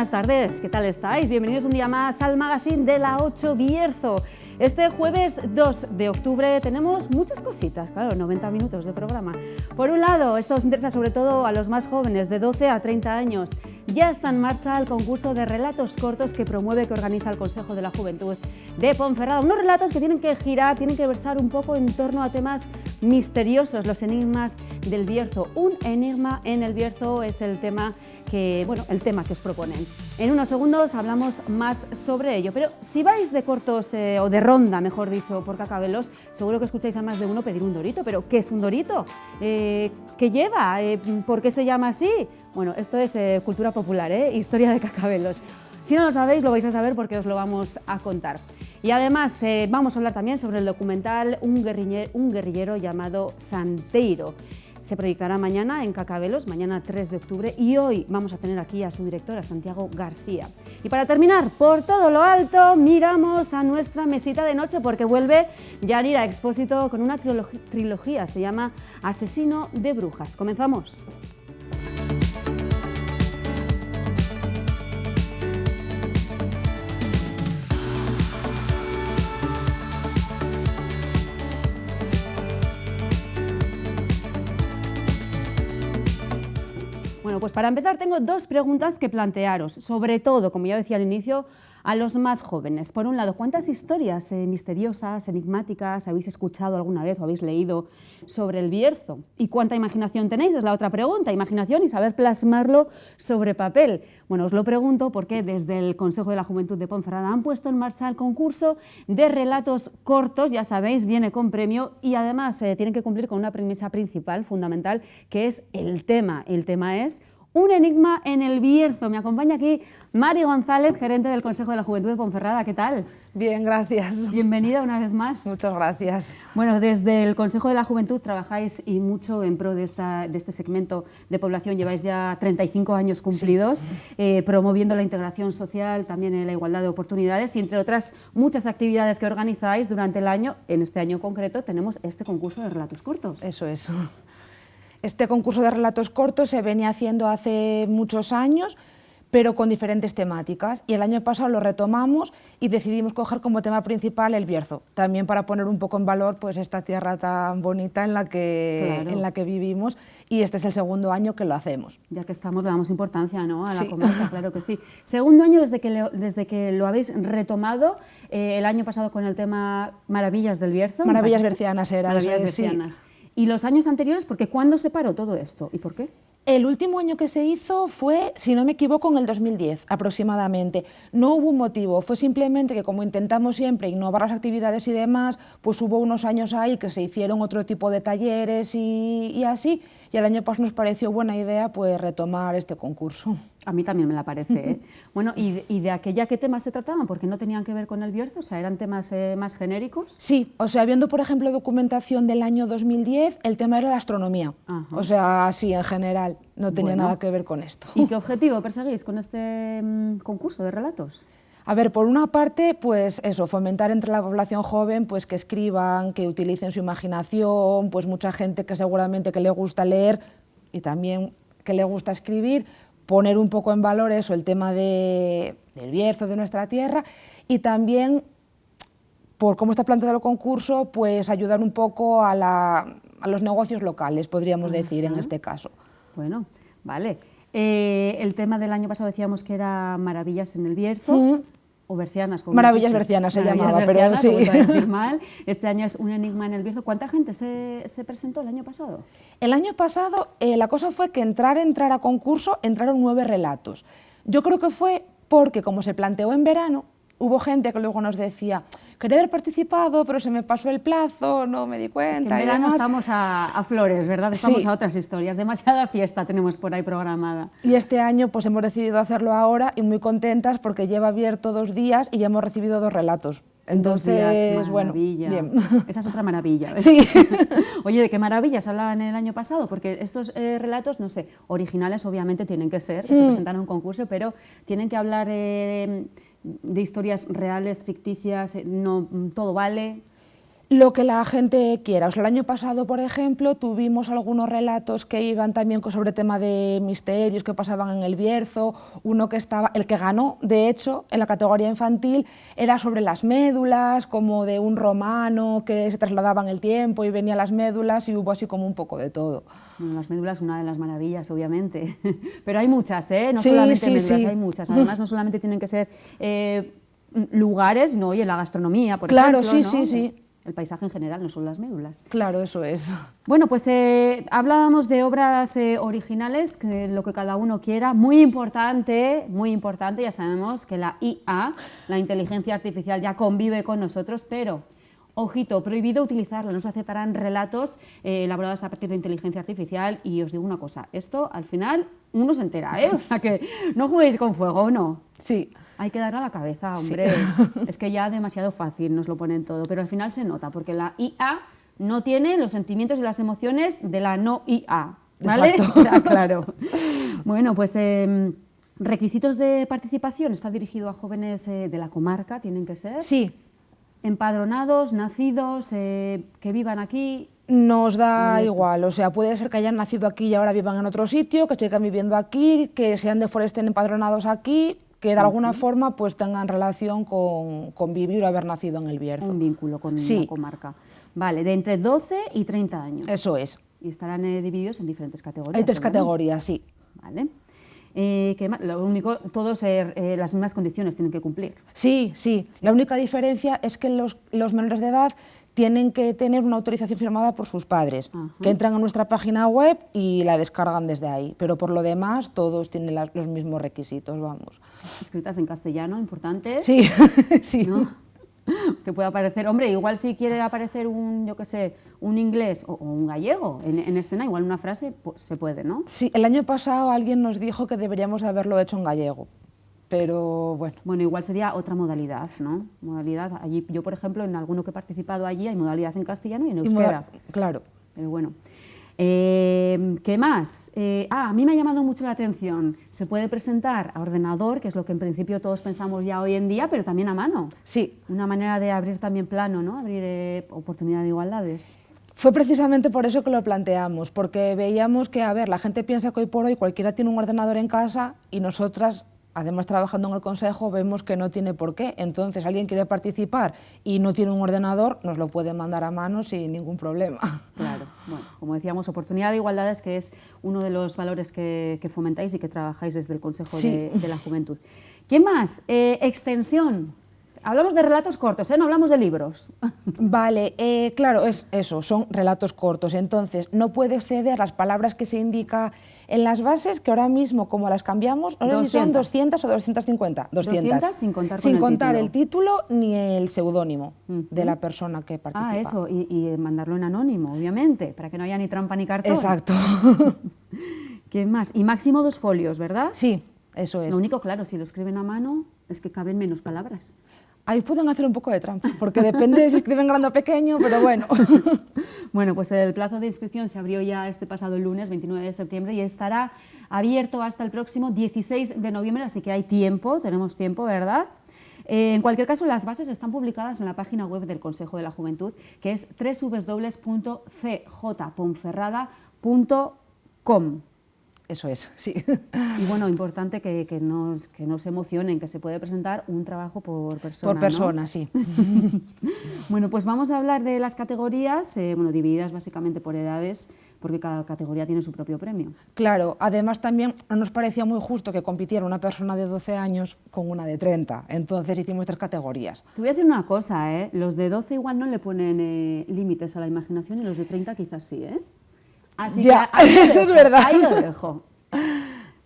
buenas tardes, ¿qué tal estáis? Bienvenidos un día más al magazine de la 8 Bierzo. Este jueves 2 de octubre tenemos muchas cositas, claro, 90 minutos de programa. Por un lado, esto os interesa sobre todo a los más jóvenes, de 12 a 30 años. Ya está en marcha el concurso de relatos cortos que organiza el Consejo de la Juventud de Ponferrada. Unos relatos que tienen que girar, tienen que versar un poco en torno a temas misteriosos, los enigmas del Bierzo. Un enigma en el Bierzo es el tema que os proponen. En unos segundos hablamos más sobre ello, pero si vais de cortos o de ronda, mejor dicho, por Cacabelos, seguro que escucháis a más de uno pedir un dorito. ¿Pero qué es un dorito? ¿Qué lleva? ¿Por qué se llama así? Bueno, esto es cultura popular, historia de Cacabelos. Si no lo sabéis, lo vais a saber porque os lo vamos a contar. Y además vamos a hablar también sobre el documental Un guerrillero llamado Santeiro. Se proyectará mañana en Cacabelos, mañana 3 de octubre, y hoy vamos a tener aquí a su director, a Santiago García. Y para terminar, por todo lo alto, miramos a nuestra mesita de noche porque vuelve Yanira Expósito con una trilogía, se llama Asesino de Brujas. ¿Comenzamos? Bueno, pues para empezar tengo dos preguntas que plantearos, sobre todo, como ya decía al inicio, a los más jóvenes. Por un lado, ¿cuántas historias misteriosas, enigmáticas habéis escuchado alguna vez o habéis leído sobre el Bierzo? ¿Y cuánta imaginación tenéis? Es la otra pregunta, imaginación y saber plasmarlo sobre papel. Bueno, os lo pregunto porque desde el Consejo de la Juventud de Ponferrada han puesto en marcha el concurso de relatos cortos, ya sabéis, viene con premio y además tienen que cumplir con una premisa principal, fundamental, que es el tema. El tema es un enigma en el Bierzo. Me acompaña aquí Mari González, gerente del Consejo de la Juventud de Ponferrada. ¿Qué tal? Bien, gracias. Bienvenida una vez más. Muchas gracias. Bueno, desde el Consejo de la Juventud trabajáis y mucho en pro de este segmento de población. Lleváis ya 35 años cumplidos, sí. Promoviendo la integración social, también la igualdad de oportunidades y entre otras muchas actividades que organizáis durante el año. En este año en concreto tenemos este concurso de relatos cortos. Eso es. Este concurso de relatos cortos se venía haciendo hace muchos años, pero con diferentes temáticas. Y el año pasado lo retomamos y decidimos coger como tema principal el Bierzo, también para poner un poco en valor pues, esta tierra tan bonita en la que vivimos. Y este es el segundo año que lo hacemos. Ya que estamos, le damos importancia, ¿no?, a la comarca, claro que sí. Segundo año desde que lo habéis retomado, el año pasado con el tema Maravillas del Bierzo. Maravillas bercianas era. Maravillas bercianas. Sí. ¿Y los años anteriores, porque cuándo se paró todo esto y por qué? El último año que se hizo fue, si no me equivoco, en el 2010 aproximadamente. No hubo un motivo, fue simplemente que como intentamos siempre innovar las actividades y demás, pues hubo unos años ahí que se hicieron otro tipo de talleres y así, y el año pasado nos pareció buena idea pues retomar este concurso. A mí también me la parece, ¿eh? Bueno, ¿y de aquella qué temas se trataban? Porque no tenían que ver con el Bierzo, o sea, ¿eran temas más genéricos? Sí, o sea, viendo por ejemplo documentación del año 2010, el tema era la astronomía. Ajá. O sea, sí, en general, no tenía nada que ver con esto. ¿Y qué objetivo perseguís con este concurso de relatos? A ver, por una parte, pues eso, fomentar entre la población joven pues que escriban, que utilicen su imaginación, pues mucha gente que seguramente que le gusta leer y también que le gusta escribir, poner un poco en valor eso, el tema del Bierzo, de nuestra tierra, y también, por cómo está planteado el concurso, pues ayudar un poco a los negocios locales, podríamos decir, en este caso. Bueno, vale. El tema del año pasado decíamos que era Maravillas en el Bierzo, o bercianas. Como Maravillas bercianas se llamaba, pero sí. Como a decir mal. Este año es un enigma en el Bierzo. ¿Cuánta gente se presentó el año pasado? El año pasado la cosa fue que entrar a concurso entraron 9 relatos. Yo creo que fue porque como se planteó en verano, hubo gente que luego nos decía, quería haber participado, pero se me pasó el plazo, no me di cuenta. Es que en verano estamos a flores, ¿verdad? Estamos a otras historias, demasiada fiesta tenemos por ahí programada. Y este año pues hemos decidido hacerlo ahora y muy contentas porque lleva abierto 2 días y ya hemos recibido 2 relatos. Entonces, 2 días, maravilla. Bueno, bien. Esa es otra maravilla. Sí. Oye, ¿de qué maravillas hablaban el año pasado? Porque estos relatos, no sé, originales obviamente tienen que ser, que se presentan en un concurso, pero tienen que hablar de historias reales, ficticias, no todo vale. Lo que la gente quiera. O sea, el año pasado, por ejemplo, tuvimos algunos relatos que iban también sobre tema de misterios que pasaban en el Bierzo. Uno que estaba, el que ganó, de hecho, en la categoría infantil, era sobre las médulas, como de un romano que se trasladaba en el tiempo y venían las médulas y hubo así como un poco de todo. Bueno, las médulas, una de las maravillas, obviamente. Pero hay muchas, ¿eh? No Sí, solamente sí, médulas, sí. hay muchas. Además, no solamente tienen que ser lugares, no, y en la gastronomía, por Claro, ejemplo, sí, ¿no? sí, sí. El paisaje en general, no solo las médulas. Claro, eso es. Bueno, pues hablábamos de obras originales, que lo que cada uno quiera. Muy importante, ya sabemos que la IA, la inteligencia artificial, ya convive con nosotros, pero, ojito, prohibido utilizarla, no se aceptarán relatos elaborados a partir de inteligencia artificial. Y os digo una cosa, esto al final uno se entera, ¿eh? O sea que no juguéis con fuego, ¿no? Sí. Hay que darle a la cabeza, hombre. Sí. Es que ya demasiado fácil nos lo ponen todo, pero al final se nota, porque la IA no tiene los sentimientos y las emociones de la no IA, ¿vale? Claro. Bueno, pues requisitos de participación, está dirigido a jóvenes de la comarca, tienen que ser. Sí. Empadronados, nacidos, que vivan aquí. Nos da igual, o sea, puede ser que hayan nacido aquí y ahora vivan en otro sitio, que sigan viviendo aquí, que sean de fuera, estén empadronados aquí, que de alguna forma pues tengan relación con vivir o haber nacido en el Bierzo. Un vínculo con la comarca. Vale, de entre 12 y 30 años. Eso es. Y estarán divididos en diferentes categorías. Hay 3 categorías, sí. Vale. Lo único, todos las mismas condiciones tienen que cumplir. Sí, sí. La única diferencia es que los menores de edad tienen que tener una autorización firmada por sus padres, que entran a nuestra página web y la descargan desde ahí. Pero por lo demás, todos tienen los mismos requisitos, vamos. Escritas en castellano, importante. Sí, sí. ¿No? Te puede aparecer, hombre, igual si quiere aparecer un, yo qué sé, un inglés o un gallego en escena, igual una frase pues, se puede, ¿no? Sí, el año pasado alguien nos dijo que deberíamos de haberlo hecho en gallego. Pero bueno. Bueno, igual sería otra modalidad, ¿no? Modalidad, allí, yo por ejemplo, en alguno que he participado allí hay modalidad en castellano y en euskera. Claro. Pero bueno. ¿Qué más? A mí me ha llamado mucho la atención. Se puede presentar a ordenador, que es lo que en principio todos pensamos ya hoy en día, pero también a mano. Sí. Una manera de abrir también plano, ¿no? Abrir oportunidad de igualdades. Fue precisamente por eso que lo planteamos, porque veíamos que, a ver, la gente piensa que hoy por hoy cualquiera tiene un ordenador en casa y nosotras, además trabajando en el Consejo, vemos que no tiene por qué. Entonces, alguien quiere participar y no tiene un ordenador, nos lo puede mandar a mano sin ningún problema. Claro. Bueno, como decíamos, oportunidad de igualdades, que es uno de los valores que fomentáis y que trabajáis desde el Consejo de la Juventud. ¿Qué más? Extensión. Hablamos de relatos cortos, ¿eh? No hablamos de libros. Vale, claro, es eso, son relatos cortos. Entonces, no puede exceder las palabras que se indica en las bases, que ahora mismo, como las cambiamos, no sé si son 200 o 250. 200 sin contar sin con contar el título ni el seudónimo de la persona que participa. Ah, eso, y mandarlo en anónimo, obviamente, para que no haya ni trampa ni cartón. Exacto. ¿Qué más? Y máximo 2 folios, ¿verdad? Sí, eso es. Lo único, claro, si lo escriben a mano, es que caben menos palabras. Ahí pueden hacer un poco de trampa, porque depende de si escriben grande o pequeño, pero bueno. Bueno, pues el plazo de inscripción se abrió ya este pasado lunes, 29 de septiembre, y estará abierto hasta el próximo 16 de noviembre, así que hay tiempo, tenemos tiempo, ¿verdad? En cualquier caso, las bases están publicadas en la página web del Consejo de la Juventud, que es www.cjponferrada.com. Eso es, sí. Y bueno, importante que no se emocionen, que se puede presentar un trabajo por persona. Por persona, ¿no? sí. Bueno, pues vamos a hablar de las categorías, divididas básicamente por edades, porque cada categoría tiene su propio premio. Claro, además también nos parecía muy justo que compitiera una persona de 12 años con una de 30, entonces hicimos 3 categorías. Te voy a decir una cosa, los de 12 igual no le ponen límites a la imaginación y los de 30 quizás sí, ¿eh? Así ya, que eso es verdad. Ahí lo dejo.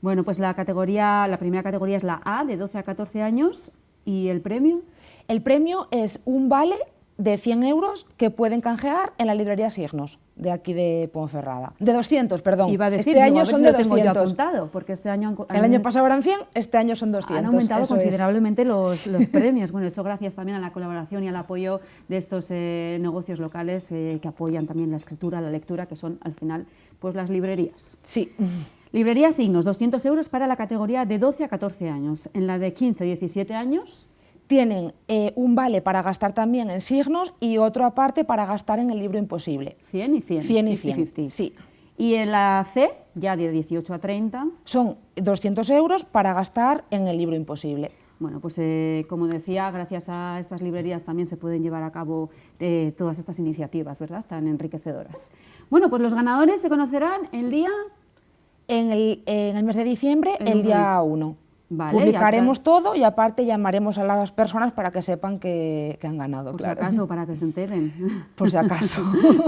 Bueno, pues la primera categoría es la A, de 12 a 14 años, ¿y el premio? El premio es un vale de 100 euros que pueden canjear en la librería Signos, de aquí de Ponferrada. De 200, perdón. Iba a decir, este año son de lo tengo 200. yo apuntado, porque este año el año pasado eran 100, este año son 200. Han aumentado eso considerablemente los premios. Bueno, eso gracias también a la colaboración y al apoyo de estos negocios locales que apoyan también la escritura, la lectura, que son al final pues las librerías. Sí. Librería Signos, 200 euros para la categoría de 12 a 14 años. En la de 15 a 17 años... tienen un vale para gastar también en signos y otro aparte para gastar en el libro imposible. 100 y 100. 100 y 100, 50-50. sí. Y en la C, ya de 18 a 30. Son 200 euros para gastar en el libro imposible. Bueno, pues como decía, gracias a estas librerías también se pueden llevar a cabo todas estas iniciativas, ¿verdad? Tan enriquecedoras. Bueno, pues los ganadores se conocerán el día... En el mes de diciembre, el día 1. Vale, publicaremos todo y aparte llamaremos a las personas para que sepan que han ganado. Por claro. si acaso, para que se enteren. Por si acaso.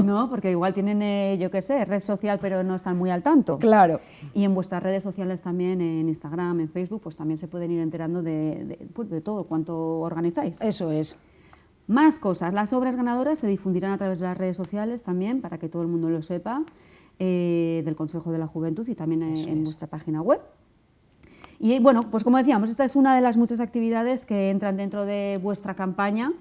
No, porque igual tienen, yo qué sé, red social, pero no están muy al tanto. Claro. Y en vuestras redes sociales también, en Instagram, en Facebook, pues también se pueden ir enterando de todo cuanto organizáis. Eso es. Más cosas. Las obras ganadoras se difundirán a través de las redes sociales también, para que todo el mundo lo sepa, del Consejo de la Juventud y también en vuestra página web. Y bueno, pues como decíamos, esta es una de las muchas actividades que entran dentro de vuestra campaña,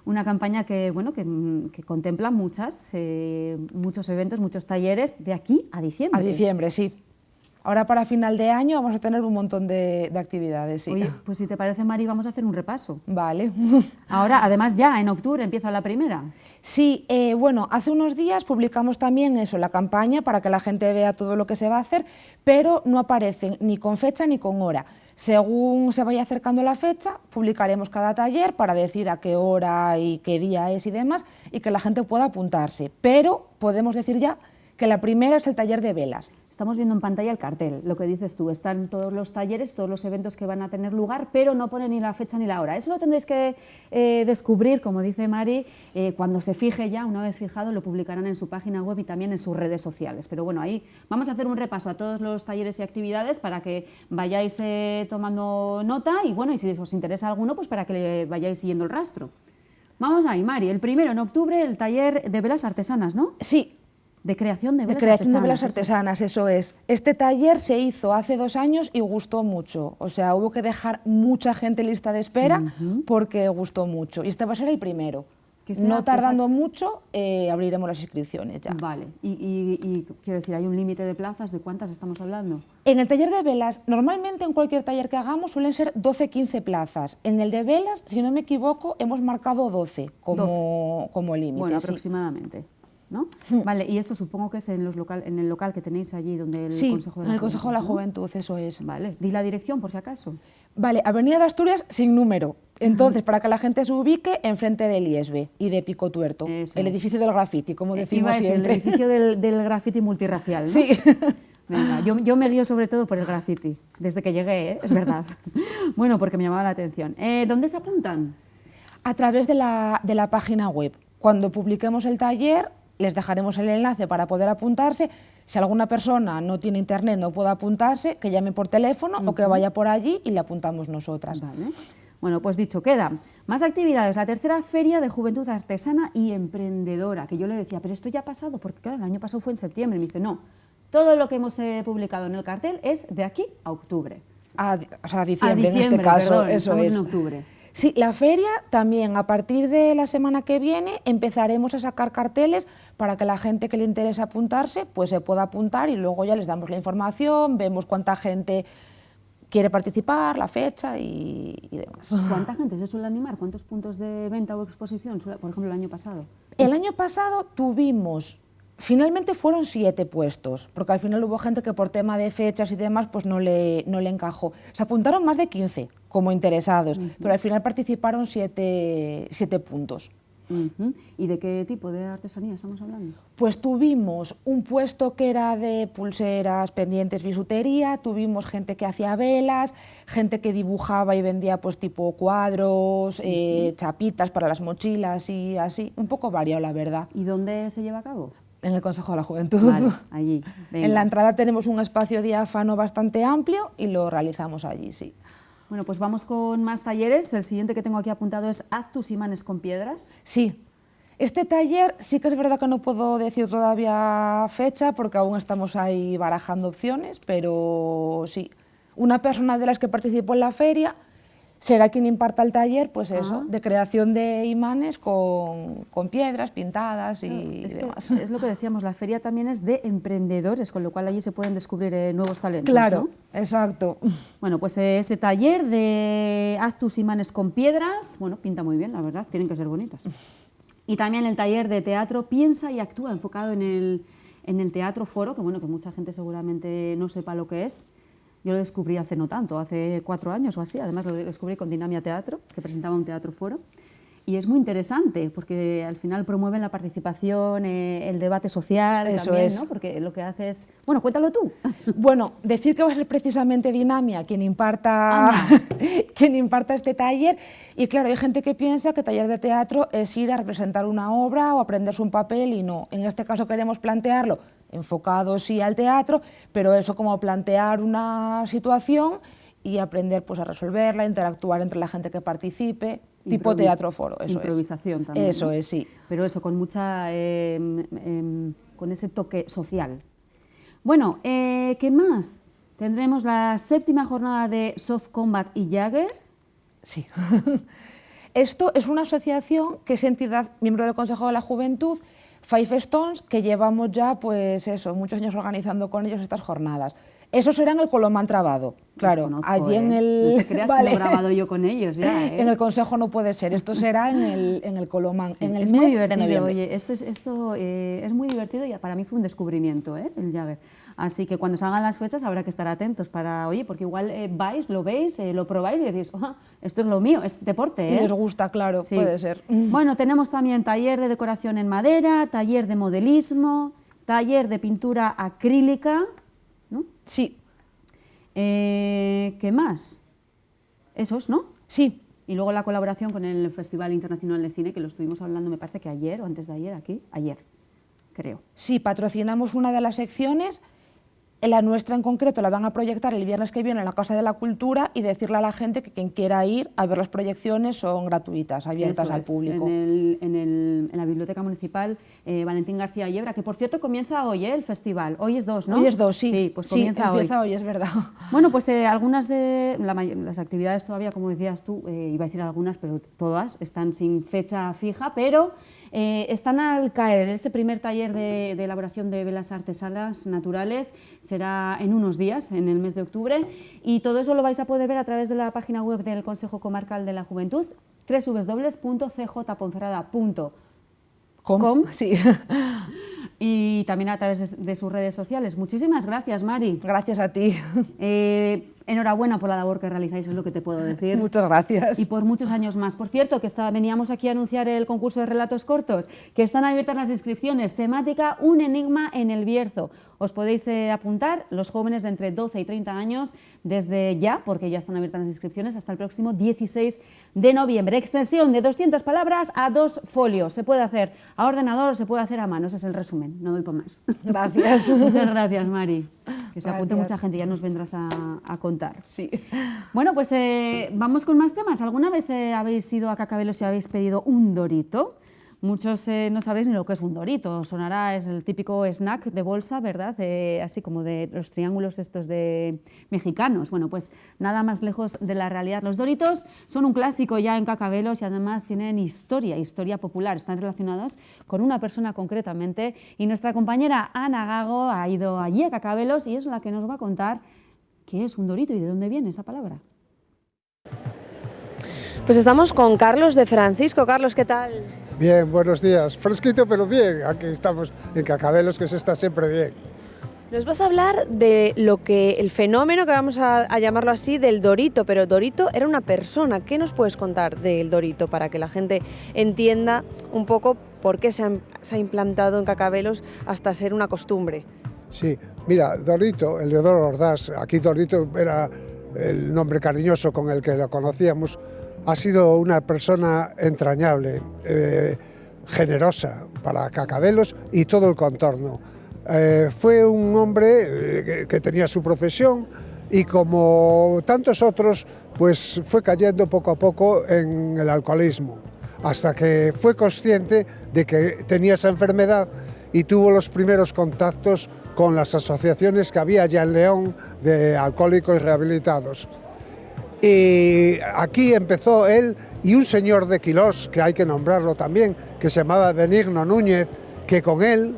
una campaña que, bueno, que contempla muchos eventos, muchos talleres de aquí a diciembre. A diciembre, sí. Ahora para final de año vamos a tener un montón de actividades, sí. Oye, pues si te parece, Mari, vamos a hacer un repaso. Vale. Ahora, además ya en octubre empieza la primera. Sí, bueno, hace unos días publicamos también eso, la campaña para que la gente vea todo lo que se va a hacer, pero no aparecen ni con fecha ni con hora. Según se vaya acercando la fecha, publicaremos cada taller para decir a qué hora y qué día es y demás, y que la gente pueda apuntarse. Pero podemos decir ya que la primera es el taller de velas. Estamos viendo en pantalla el cartel, lo que dices tú, están todos los talleres, todos los eventos que van a tener lugar, pero no pone ni la fecha ni la hora. Eso lo tendréis que descubrir, como dice Mari, cuando se fije ya, una vez fijado, lo publicarán en su página web y también en sus redes sociales. Pero bueno, ahí vamos a hacer un repaso a todos los talleres y actividades para que vayáis tomando nota y bueno, y si os interesa alguno, pues para que le vayáis siguiendo el rastro. Vamos ahí, Mari, el primero en octubre, el taller de velas artesanas, ¿no? Sí. De creación de velas artesanas. De creación artesanas, de velas artesanas, eso es. Este taller se hizo hace 2 años y gustó mucho. O sea, hubo que dejar mucha gente en lista de espera porque gustó mucho. Y este va a ser el primero. No tardando mucho, abriremos las inscripciones ya. Vale. Y quiero decir, ¿hay un límite de plazas? ¿De cuántas estamos hablando? En el taller de velas, normalmente en cualquier taller que hagamos suelen ser 12-15 plazas. En el de velas, si no me equivoco, hemos marcado 12 como límite. Bueno, sí. Aproximadamente. ¿No? Vale, y esto supongo que es en el local que tenéis allí, donde el Consejo de la Juventud. Sí, en el Consejo de la Juventud, eso es. Vale, di la dirección por si acaso. Vale, Avenida de Asturias sin número. Entonces, para que la gente se ubique, enfrente del IESB y de Pico Tuerto, el edificio del graffiti, como decimos siempre. El edificio del graffiti multirracial, ¿no? Sí. Venga, yo me guío sobre todo por el graffiti, desde que llegué, es verdad. Bueno, porque me llamaba la atención. ¿Dónde se apuntan? A través de la página web. Cuando publiquemos el taller, les dejaremos el enlace para poder apuntarse. Si alguna persona no tiene internet, no puede apuntarse, que llame por teléfono o que vaya por allí y le apuntamos nosotras. Vale. Bueno, pues dicho, queda más actividades. La tercera Feria de Juventud Artesana y Emprendedora, que yo le decía, pero esto ya ha pasado, porque claro, el año pasado fue en septiembre. Y me dice, no, todo lo que hemos publicado en el cartel es de aquí a octubre. O sea, a diciembre en este caso, perdón, eso estamos es. en octubre. Sí, la feria también, a partir de la semana que viene, empezaremos a sacar carteles para que la gente que le interese apuntarse, pues se pueda apuntar y luego ya les damos la información, vemos cuánta gente quiere participar, la fecha y demás. ¿Cuánta gente se suele animar? ¿Cuántos puntos de venta o exposición, por ejemplo, el año pasado? El año pasado tuvimos, finalmente fueron 7 puestos, porque al final hubo gente que por tema de fechas y demás pues no le encajó. Se apuntaron más de 15 como interesados, pero al final participaron 7 puntos. ¿Y de qué tipo de artesanía estamos hablando? Pues tuvimos un puesto que era de pulseras, pendientes, bisutería, tuvimos gente que hacía velas, gente que dibujaba y vendía pues tipo cuadros, chapitas para las mochilas y así, un poco variado la verdad. ¿Y dónde se lleva a cabo? En el Consejo de la Juventud. Vale, allí. Venga. En la entrada tenemos un espacio diáfano bastante amplio y lo realizamos allí, sí. Bueno, pues vamos con más talleres. El siguiente que tengo aquí apuntado es Haz tus imanes con piedras. Sí. Este taller sí que es verdad que no puedo decir todavía fecha porque aún estamos ahí barajando opciones, pero sí. Una persona de las que participó en la feria será quien imparta el taller, pues eso, de creación de imanes con piedras pintadas y demás. Es lo que decíamos, la feria también es de emprendedores, con lo cual allí se pueden descubrir nuevos talentos. Claro, ¿no? exacto. Bueno, pues ese taller de Haz tus imanes con piedras, bueno, pinta muy bien, la verdad, tienen que ser bonitas. Y también el taller de teatro Piensa y Actúa, enfocado en el teatro foro, que bueno, que mucha gente seguramente no sepa lo que es. Yo lo descubrí hace no tanto, hace 4 años o así, además lo descubrí con Dinamia Teatro, que presentaba un teatro foro. Y es muy interesante porque al final promueven la participación, el debate social. Eso también, es. ¿no? Porque lo que hace es... Bueno, cuéntalo tú. Bueno, decir que va a ser precisamente Dinamia quien imparta este taller. Y claro, hay gente que piensa que taller de teatro es ir a representar una obra o aprenderse un papel y no. En este caso queremos plantearlo enfocado sí al teatro, pero eso como plantear una situación y aprender pues, a resolverla, interactuar entre la gente que participe. Tipo teatro foro, eso improvisación es. también. Eso ¿no? es, sí. Pero eso, con mucha, con ese toque social. Bueno, ¿qué más? Tendremos la 7ª jornada de Soft Combat y Jagger. Sí. Esto es una asociación que es entidad, miembro del Consejo de la Juventud, Five Stones, que llevamos ya, pues eso, muchos años organizando con ellos estas jornadas. Eso será en el Colomán Trabado, claro, conozco, allí en el... No te creas que lo he grabado yo con ellos ya, ¿eh? En el Consejo no puede ser, esto será en el Colomán, Sí, en el es mes muy divertido, de noviembre. oye, esto es muy divertido y para mí fue un descubrimiento, el Jagger. Así que cuando salgan las fechas habrá que estar atentos para, oye, porque igual vais, lo veis, lo probáis y decís, esto es lo mío, es deporte, Y les gusta, claro, sí. puede ser. Bueno, tenemos también taller de decoración en madera, taller de modelismo, taller de pintura acrílica, ¿no? Sí. ¿Qué más? Esos, ¿no? Sí. Y luego la colaboración con el Festival Internacional de Cine, que lo estuvimos hablando, me parece que ayer o antes de ayer, aquí, ayer, creo. Sí, patrocinamos una de las secciones, la nuestra en concreto la van a proyectar el viernes que viene en la Casa de la Cultura y decirle a la gente que quien quiera ir a ver las proyecciones son gratuitas, abiertas Eso al es, público. en la Biblioteca Municipal Valentín García Yebra, que por cierto comienza hoy el festival, hoy es 2, ¿no? Hoy es 2, sí. Sí, pues sí, comienza hoy, es verdad. Bueno, pues algunas de las actividades todavía, como decías tú, iba a decir algunas, pero todas están sin fecha fija, pero están al caer. Ese primer taller de elaboración de velas artesanas naturales será en unos días, en el mes de octubre, y todo eso lo vais a poder ver a través de la página web del Consejo Comarcal de la Juventud, www.cjponferrada.com. Sí. Y también a través de sus redes sociales. Muchísimas gracias, Mari. Gracias a ti. Enhorabuena por la labor que realizáis, es lo que te puedo decir. Muchas gracias. Y por muchos años más. Por cierto, que veníamos aquí a anunciar el concurso de relatos cortos, que están abiertas las inscripciones. Temática: un enigma en el Bierzo. Os podéis apuntar, los jóvenes de entre 12 y 30 años, desde ya, porque ya están abiertas las inscripciones, hasta el próximo 16 de noviembre. Extensión de 200 palabras a 2 folios. Se puede hacer a ordenador o se puede hacer a mano. Ese es el resumen, no doy por más. Gracias. Muchas gracias, Mari. Que se apunte Gracias. mucha gente, ya nos vendrás a contar. Sí. Bueno, pues vamos con más temas. ¿Alguna vez habéis ido a Cacabelos y habéis pedido un dorito? Muchos no sabréis ni lo que es un dorito. Sonará, es el típico snack de bolsa, ¿verdad? Así como de los triángulos estos de mexicanos. Bueno, pues nada más lejos de la realidad. Los doritos son un clásico ya en Cacabelos y además tienen historia popular. Están relacionados con una persona concretamente. Y nuestra compañera Ana Gago ha ido allí a Cacabelos y es la que nos va a contar qué es un dorito y de dónde viene esa palabra. Pues estamos con Carlos de Francisco. Carlos, ¿qué tal? Bien, buenos días. Fresquito, pero bien. Aquí estamos en Cacabelos, que se está siempre bien. Nos vas a hablar de el fenómeno, que vamos a llamarlo así, del dorito, pero Dorito era una persona. ¿Qué nos puedes contar del dorito para que la gente entienda un poco por qué se ha implantado en Cacabelos hasta ser una costumbre? Sí, mira, Dorito, Eleodoro Ordaz, aquí Dorito era el nombre cariñoso con el que lo conocíamos, ha sido una persona entrañable, generosa para Cacabelos y todo el contorno. Fue un hombre que tenía su profesión y, como tantos otros, pues fue cayendo poco a poco en el alcoholismo, hasta que fue consciente de que tenía esa enfermedad y tuvo los primeros contactos con las asociaciones que había ya en León de alcohólicos rehabilitados. Y aquí empezó él y un señor de Quilós, que hay que nombrarlo también, que se llamaba Benigno Núñez, que con él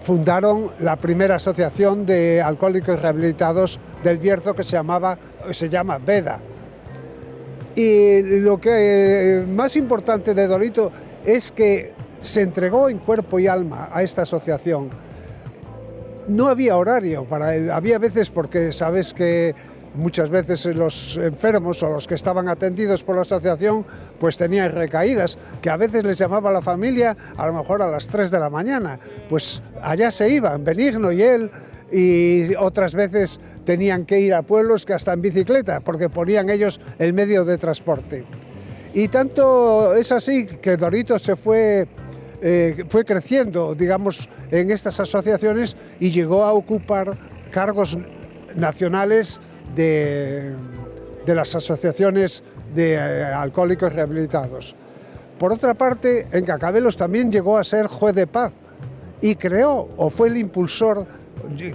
fundaron la primera asociación de alcohólicos rehabilitados del Bierzo, que se llama Veda. Y lo que más importante de Dorito es que se entregó en cuerpo y alma a esta asociación. No había horario para él, había veces, porque sabes que muchas veces los enfermos o los que estaban atendidos por la asociación pues tenían recaídas, que a veces les llamaba a la familia a lo mejor a las 3 de la mañana, pues allá se iban, Benigno y él, y otras veces tenían que ir a pueblos que hasta en bicicleta, porque ponían ellos el medio de transporte. Y tanto es así que Dorito se fue creciendo, digamos, en estas asociaciones y llegó a ocupar cargos nacionales de las asociaciones de alcohólicos rehabilitados. Por otra parte, en Cacabelos también llegó a ser juez de paz y creó, o fue el impulsor,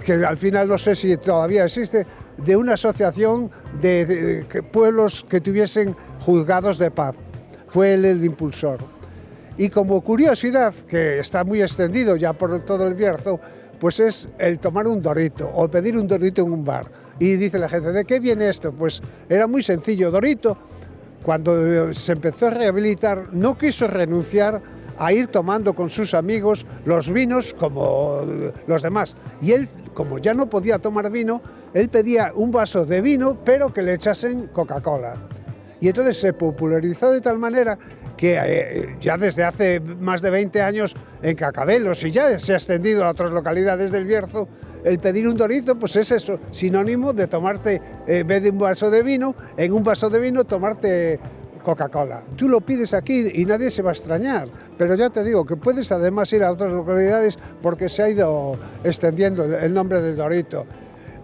que al final no sé si todavía existe, de una asociación de pueblos que tuviesen juzgados de paz. Fue él el impulsor. Y como curiosidad, que está muy extendido ya por todo el Bierzo, pues es el tomar un Dorito o pedir un Dorito en un bar. Y dice la gente, ¿de qué viene esto? Pues era muy sencillo. Dorito, cuando se empezó a rehabilitar, no quiso renunciar a ir tomando con sus amigos los vinos como los demás. Y él, como ya no podía tomar vino, él pedía un vaso de vino, pero que le echasen Coca-Cola. Y entonces se popularizó de tal manera que ya desde hace más de 20 años en Cacabelos, y ya se ha extendido a otras localidades del Bierzo, el pedir un Dorito pues es eso, sinónimo de tomarte, en vez de un vaso de vino, en un vaso de vino tomarte Coca-Cola. Tú lo pides aquí y nadie se va a extrañar, pero ya te digo que puedes además ir a otras localidades porque se ha ido extendiendo el nombre de Dorito.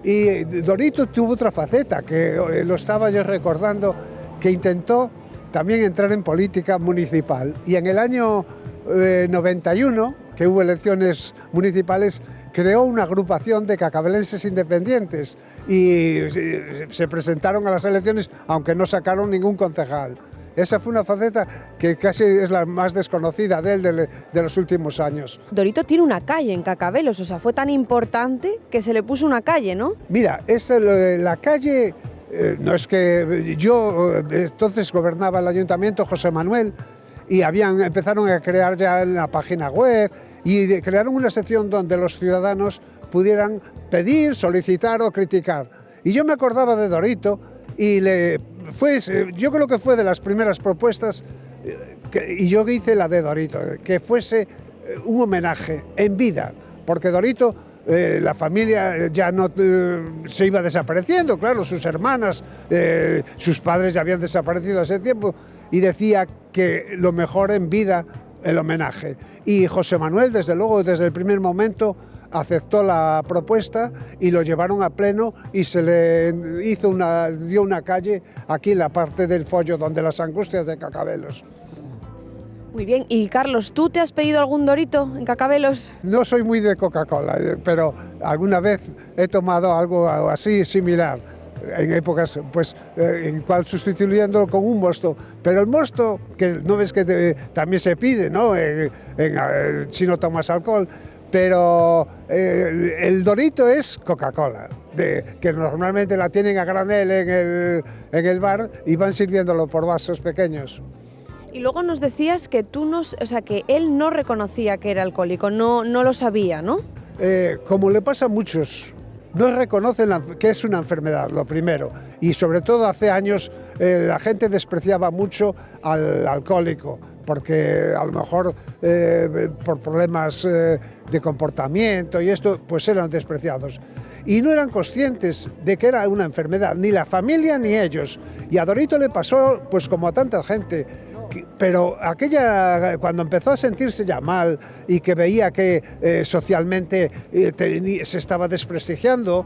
Y Dorito tuvo otra faceta, que lo estaba yo recordando, que intentó también entrar en política municipal. Y en el año 91, que hubo elecciones municipales, creó una agrupación de cacabelenses independientes y se presentaron a las elecciones, aunque no sacaron ningún concejal. Esa fue una faceta que casi es la más desconocida de él de los últimos años. Dorito tiene una calle en Cacabelos, o sea, fue tan importante que se le puso una calle, ¿no? Mira, la calle, no es que yo entonces gobernaba el ayuntamiento, José Manuel, y empezaron a crear ya la página web y crearon una sección donde los ciudadanos pudieran pedir, solicitar o criticar. Y yo me acordaba de Dorito y yo creo que fue de las primeras propuestas, y yo hice la de Dorito, que fuese un homenaje en vida, porque Dorito, la familia ya no se iba desapareciendo, claro, sus hermanas, sus padres ya habían desaparecido hace tiempo, y decía que lo mejor en vida, el homenaje. Y José Manuel, desde luego, desde el primer momento, aceptó la propuesta y lo llevaron a pleno y se le dio una calle aquí en la parte del Follo, donde las Angustias de Cacabelos. Muy bien, y Carlos, ¿tú te has pedido algún Dorito en Cacabelos? No soy muy de Coca-Cola, pero alguna vez he tomado algo así similar, en épocas, pues, en cual sustituyéndolo con un mosto. Pero el mosto, que no ves que también se pide, ¿no? Si no tomas alcohol, pero el Dorito es Coca-Cola, que normalmente la tienen a granel en el bar y van sirviéndolo por vasos pequeños. Y luego nos decías que que él no reconocía que era alcohólico, no lo sabía, ¿no? Como le pasa a muchos, no reconocen que es una enfermedad, lo primero. Y sobre todo hace años la gente despreciaba mucho al alcohólico, porque a lo mejor por problemas de comportamiento y esto, pues eran despreciados. Y no eran conscientes de que era una enfermedad, ni la familia ni ellos. Y a Dorito le pasó, pues como a tanta gente, pero cuando empezó a sentirse ya mal y que veía que socialmente se estaba desprestigiando,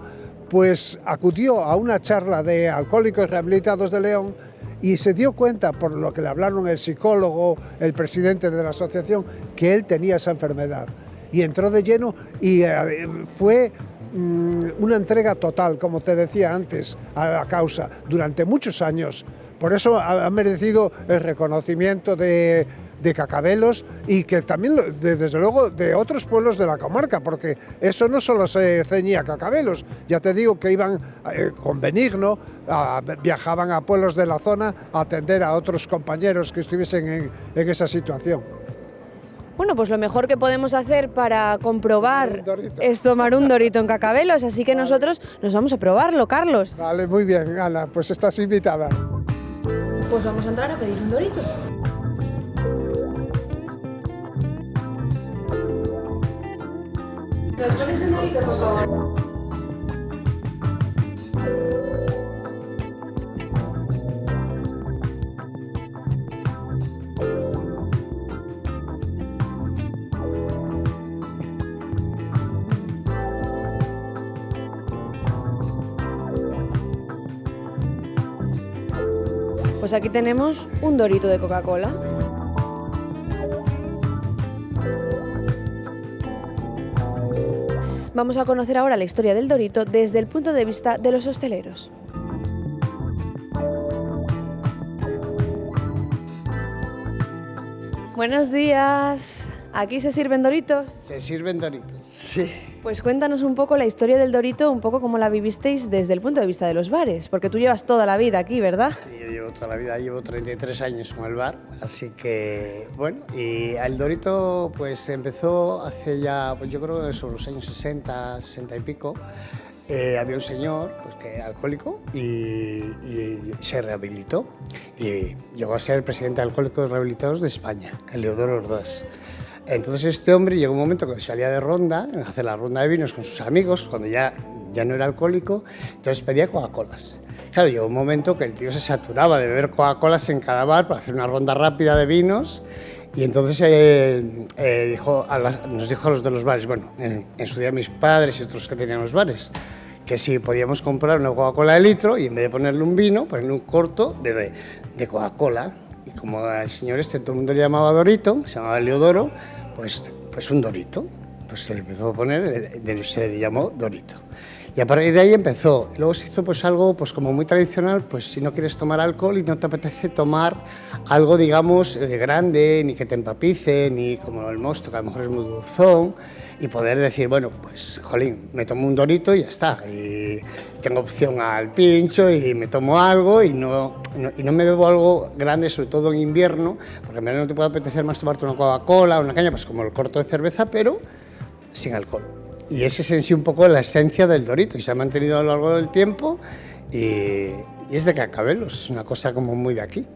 pues acudió a una charla de alcohólicos rehabilitados de León y se dio cuenta, por lo que le hablaron el psicólogo, el presidente de la asociación, que él tenía esa enfermedad. Y entró de lleno y fue una entrega total, como te decía antes, a la causa. Durante muchos años Por eso ha merecido el reconocimiento de Cacabelos y que también, desde luego, de otros pueblos de la comarca, porque eso no solo se ceñía a Cacabelos, ya te digo que iban con Benigno, viajaban a pueblos de la zona a atender a otros compañeros que estuviesen en esa situación. Bueno, pues lo mejor que podemos hacer para comprobar es tomar un dorito en Cacabelos, así que nosotros nos vamos a probarlo, Carlos. Vale, muy bien, Ana, pues estás invitada. Pues vamos a entrar a pedir un dorito. ¿Nos pones un dorito, por favor? Pues aquí tenemos un dorito de Coca-Cola. Vamos a conocer ahora la historia del dorito desde el punto de vista de los hosteleros. Buenos días. ¿Aquí se sirven doritos? Se sirven doritos, sí. Pues cuéntanos un poco la historia del dorito, un poco cómo la vivisteis desde el punto de vista de los bares, porque tú llevas toda la vida aquí, ¿verdad? Sí, yo llevo toda la vida, llevo 33 años con el bar, así que, bueno, y el dorito pues empezó hace ya, pues yo creo que sobre los años 60, 60 y pico. Había un señor pues, que era alcohólico y se rehabilitó y llegó a ser el presidente de Alcohólicos Rehabilitados de España, Eleodoro Ordaz. Entonces este hombre llegó un momento que salía de ronda, a hacer la ronda de vinos con sus amigos, cuando ya no era alcohólico, entonces pedía Coca-Colas. Claro, llegó un momento que el tío se saturaba de beber Coca-Colas en cada bar para hacer una ronda rápida de vinos. Y entonces nos dijo a los de los bares, bueno, en su día mis padres y otros que tenían los bares, que si podíamos comprar una Coca-Cola de litro y en vez de ponerle un vino, ponerle un corto de Coca-Cola. Y como el señor todo el mundo le llamaba Dorito, se llamaba Leodoro, pues un Dorito. Pues se le empezó a poner, se le llamó Dorito. Y a partir de ahí empezó. Luego se hizo pues algo pues como muy tradicional, pues si no quieres tomar alcohol y no te apetece tomar algo, digamos, grande, ni que te empapice, ni como el mosto, que a lo mejor es muy dulzón, y poder decir, bueno, pues, jolín, me tomo un Dorito y ya está. Y tengo opción al pincho y me tomo algo y no me bebo algo grande, sobre todo en invierno, porque en verano no te puede apetecer más tomarte una Coca-Cola, una caña, pues como el corto de cerveza, pero sin alcohol. Y ese es en sí un poco la esencia del Dorito y se ha mantenido a lo largo del tiempo y es de Cacabelos, es una cosa como muy de aquí.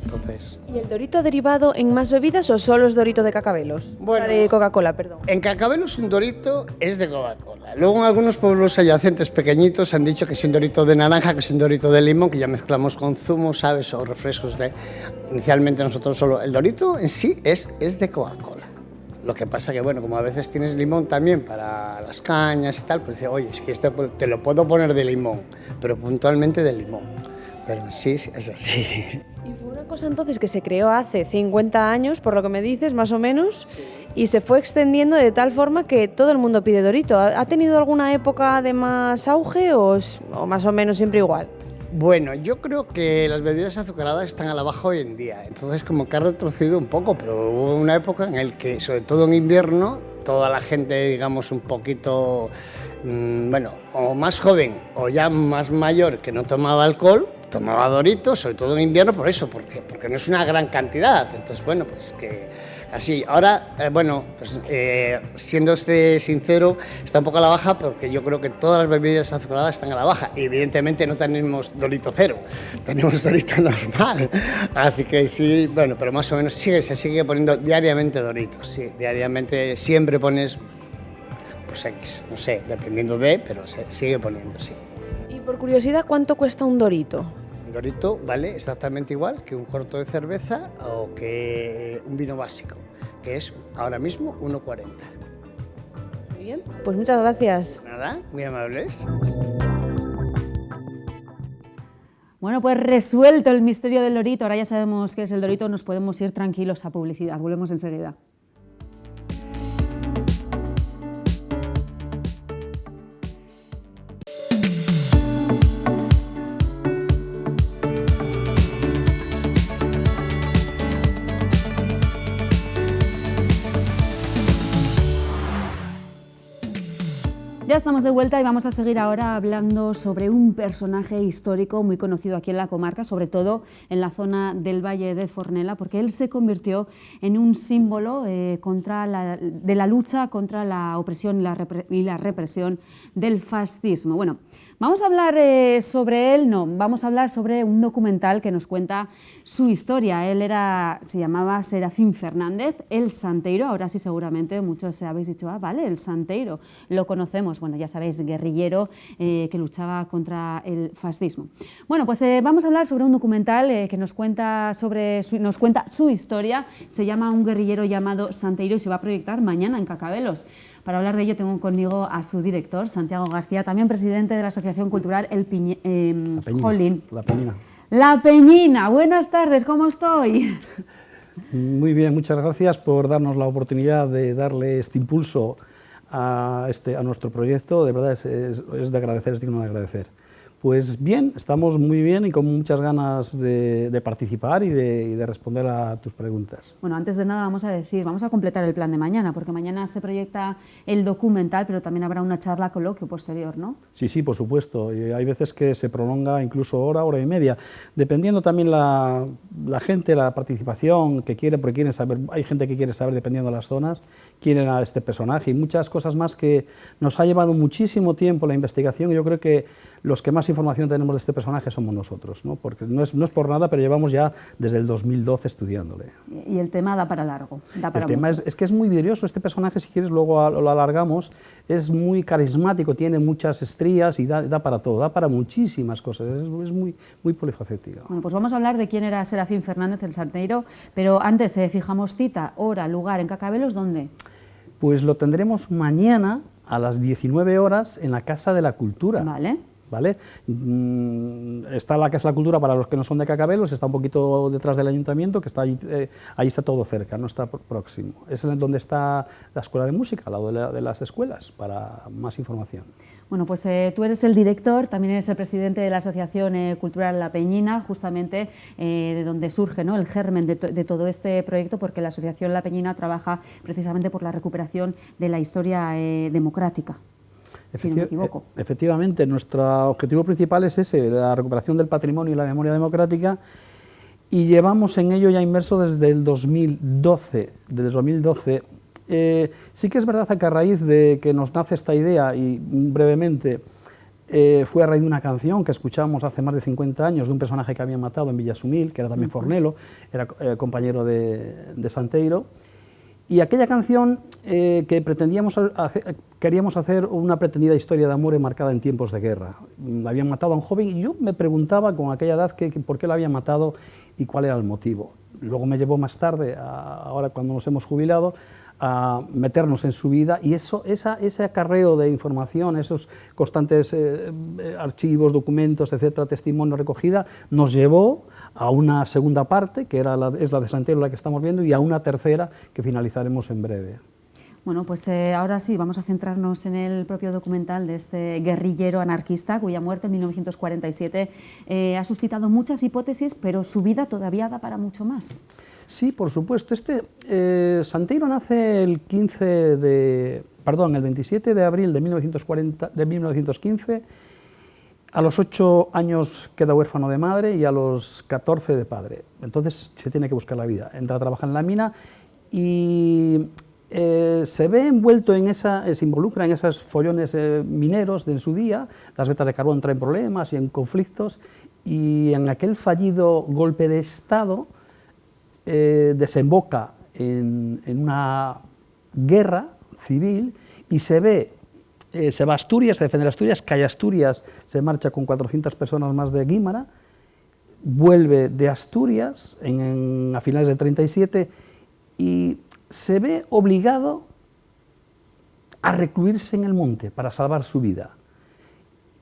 Entonces, ¿Y el dorito ha derivado en más bebidas o solo es dorito de Cacabelos? Bueno, De Coca-Cola, perdón. en Cacabelos un Dorito es de Coca-Cola. Luego en algunos pueblos adyacentes pequeñitos han dicho que es un Dorito de naranja, que es un Dorito de limón, que ya mezclamos con zumo, ¿sabes? O refrescos de... Inicialmente nosotros solo... El Dorito en sí es de Coca-Cola. Lo que pasa que, bueno, como a veces tienes limón también para las cañas y tal, pues dice, oye, es que este te lo puedo poner de limón, pero puntualmente de limón. Pero sí, es así. Y fue una cosa entonces que se creó hace 50 años, por lo que me dices, más o menos, y se fue extendiendo de tal forma que todo el mundo pide Dorito. ¿Ha tenido alguna época de más auge o más o menos siempre igual? Bueno, yo creo que las bebidas azucaradas están a la baja hoy en día, entonces como que ha retrocedido un poco, pero hubo una época en la que, sobre todo en invierno, toda la gente, digamos, un poquito, bueno, o más joven o ya más mayor que no tomaba alcohol, tomaba Dorito, sobre todo en invierno, por eso, porque no es una gran cantidad, entonces, bueno, pues que así. Ahora, bueno, pues siendo sincero, está un poco a la baja porque yo creo que todas las bebidas azucaradas están a la baja. Y evidentemente no tenemos Dorito cero, tenemos Dorito normal. Así que sí, bueno, pero más o menos se sigue poniendo diariamente Doritos, sí, diariamente siempre pones, pues X, no sé, dependiendo pero se sigue poniendo, sí. Y por curiosidad, ¿cuánto cuesta un Dorito? Un Dorito vale exactamente igual que un corto de cerveza o que un vino básico, que es ahora mismo 1,40. Muy bien, pues muchas gracias. Nada, muy amables. Bueno, pues resuelto el misterio del Dorito, ahora ya sabemos qué es el Dorito, nos podemos ir tranquilos a publicidad. Volvemos enseguida. Ya estamos de vuelta y vamos a seguir ahora hablando sobre un personaje histórico muy conocido aquí en la comarca, sobre todo en la zona del Valle de Fornela, porque él se convirtió en un símbolo de la lucha contra la opresión y la represión del fascismo. Bueno, vamos a hablar sobre él, no, vamos a hablar sobre un documental que nos cuenta su historia. Él se llamaba Serafín Fernández, el Santeiro. Ahora sí, seguramente muchos habéis dicho, ah, vale, el Santeiro, lo conocemos. Bueno, ya sabéis, guerrillero que luchaba contra el fascismo. Bueno, pues vamos a hablar sobre un documental que nos cuenta su historia. Se llama Un guerrillero llamado Santeiro y se va a proyectar mañana en Cacabelos. Para hablar de ello tengo conmigo a su director, Santiago García, también presidente de la Asociación Cultural La Peñina. La Peñina, buenas tardes, ¿cómo estoy? Muy bien, muchas gracias por darnos la oportunidad de darle este impulso a nuestro proyecto. De verdad es de agradecer, es digno de agradecer. Pues bien, estamos muy bien y con muchas ganas de participar y de responder a tus preguntas. Bueno, antes de nada vamos a completar el plan de mañana, porque mañana se proyecta el documental, pero también habrá una charla coloquio posterior, ¿no? Sí, sí, por supuesto. Y hay veces que se prolonga incluso hora y media, dependiendo también la gente, la participación que quiere, porque quieren saber, hay gente que quiere saber, dependiendo de las zonas, quién era este personaje y muchas cosas más que nos ha llevado muchísimo tiempo la investigación. Y yo creo que los que más información tenemos de este personaje somos nosotros, ¿no? Porque no es por nada, pero llevamos ya desde el 2012 estudiándole. Y el tema da para largo, da para El tema es que es muy vidrioso, este personaje, si quieres luego lo alargamos, es muy carismático, tiene muchas estrías y da para todo, da para muchísimas cosas, es muy polifacético. Bueno, pues vamos a hablar de quién era Serafín Fernández el Santeiro, pero antes fijamos cita, hora, lugar, en Cacabelos, ¿dónde? Pues lo tendremos mañana a las 19 horas en la Casa de la Cultura. Vale. ¿Vale? Está la Casa de la Cultura para los que no son de Cacabelos, está un poquito detrás del ayuntamiento, que está ahí está todo cerca, no está próximo. Es donde está la Escuela de Música, al lado de las escuelas, para más información. Bueno, pues tú eres el director, también eres el presidente de la Asociación Cultural La Peñina, justamente de donde surge, ¿no?, el germen de todo este proyecto, porque la Asociación La Peñina trabaja precisamente por la recuperación de la historia democrática. Si no me equivoco. Efectivamente, nuestro objetivo principal es ese, la recuperación del patrimonio y la memoria democrática, y llevamos en ello ya inmerso desde el 2012. Sí que es verdad que a raíz de que nos nace esta idea, y brevemente, fue a raíz de una canción que escuchamos hace más de 50 años de un personaje que habían matado en Villasumil, que era también fornelo, era compañero de Santeiro. Y aquella canción queríamos hacer una pretendida historia de amor enmarcada en tiempos de guerra. Habían matado a un joven y yo me preguntaba con aquella edad por qué lo habían matado y cuál era el motivo. Luego me llevó más tarde, ahora cuando nos hemos jubilado, a meternos en su vida, y ese acarreo de información, esos constantes archivos, documentos, etcétera, testimonio, recogida, nos llevó a una segunda parte, que es la de Santeiro, la que estamos viendo, y a una tercera que finalizaremos en breve. Bueno, pues ahora sí, vamos a centrarnos en el propio documental de este guerrillero anarquista, cuya muerte en 1947 ha suscitado muchas hipótesis, pero su vida todavía da para mucho más. Sí, por supuesto. Santeiro nace el 27 de abril de 1915, a los 8 años queda huérfano de madre y a los 14 de padre. Entonces se tiene que buscar la vida. Entra a trabajar en la mina y se ve envuelto se involucra en esos follones mineros de en su día. Las vetas de carbón traen problemas y en conflictos, y en aquel fallido golpe de Estado desemboca en una guerra civil y se va a Asturias, a defender Asturias, cae a Asturias, se marcha con 400 personas más de Guímara, vuelve de Asturias a finales del 37 y se ve obligado a recluirse en el monte para salvar su vida.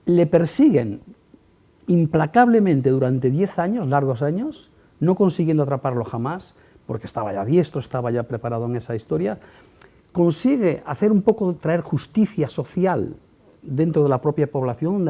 Le persiguen implacablemente durante 10 años, largos años, no consiguiendo atraparlo jamás, porque estaba ya diestro, estaba ya preparado en esa historia. Consigue hacer un poco, traer justicia social dentro de la propia población,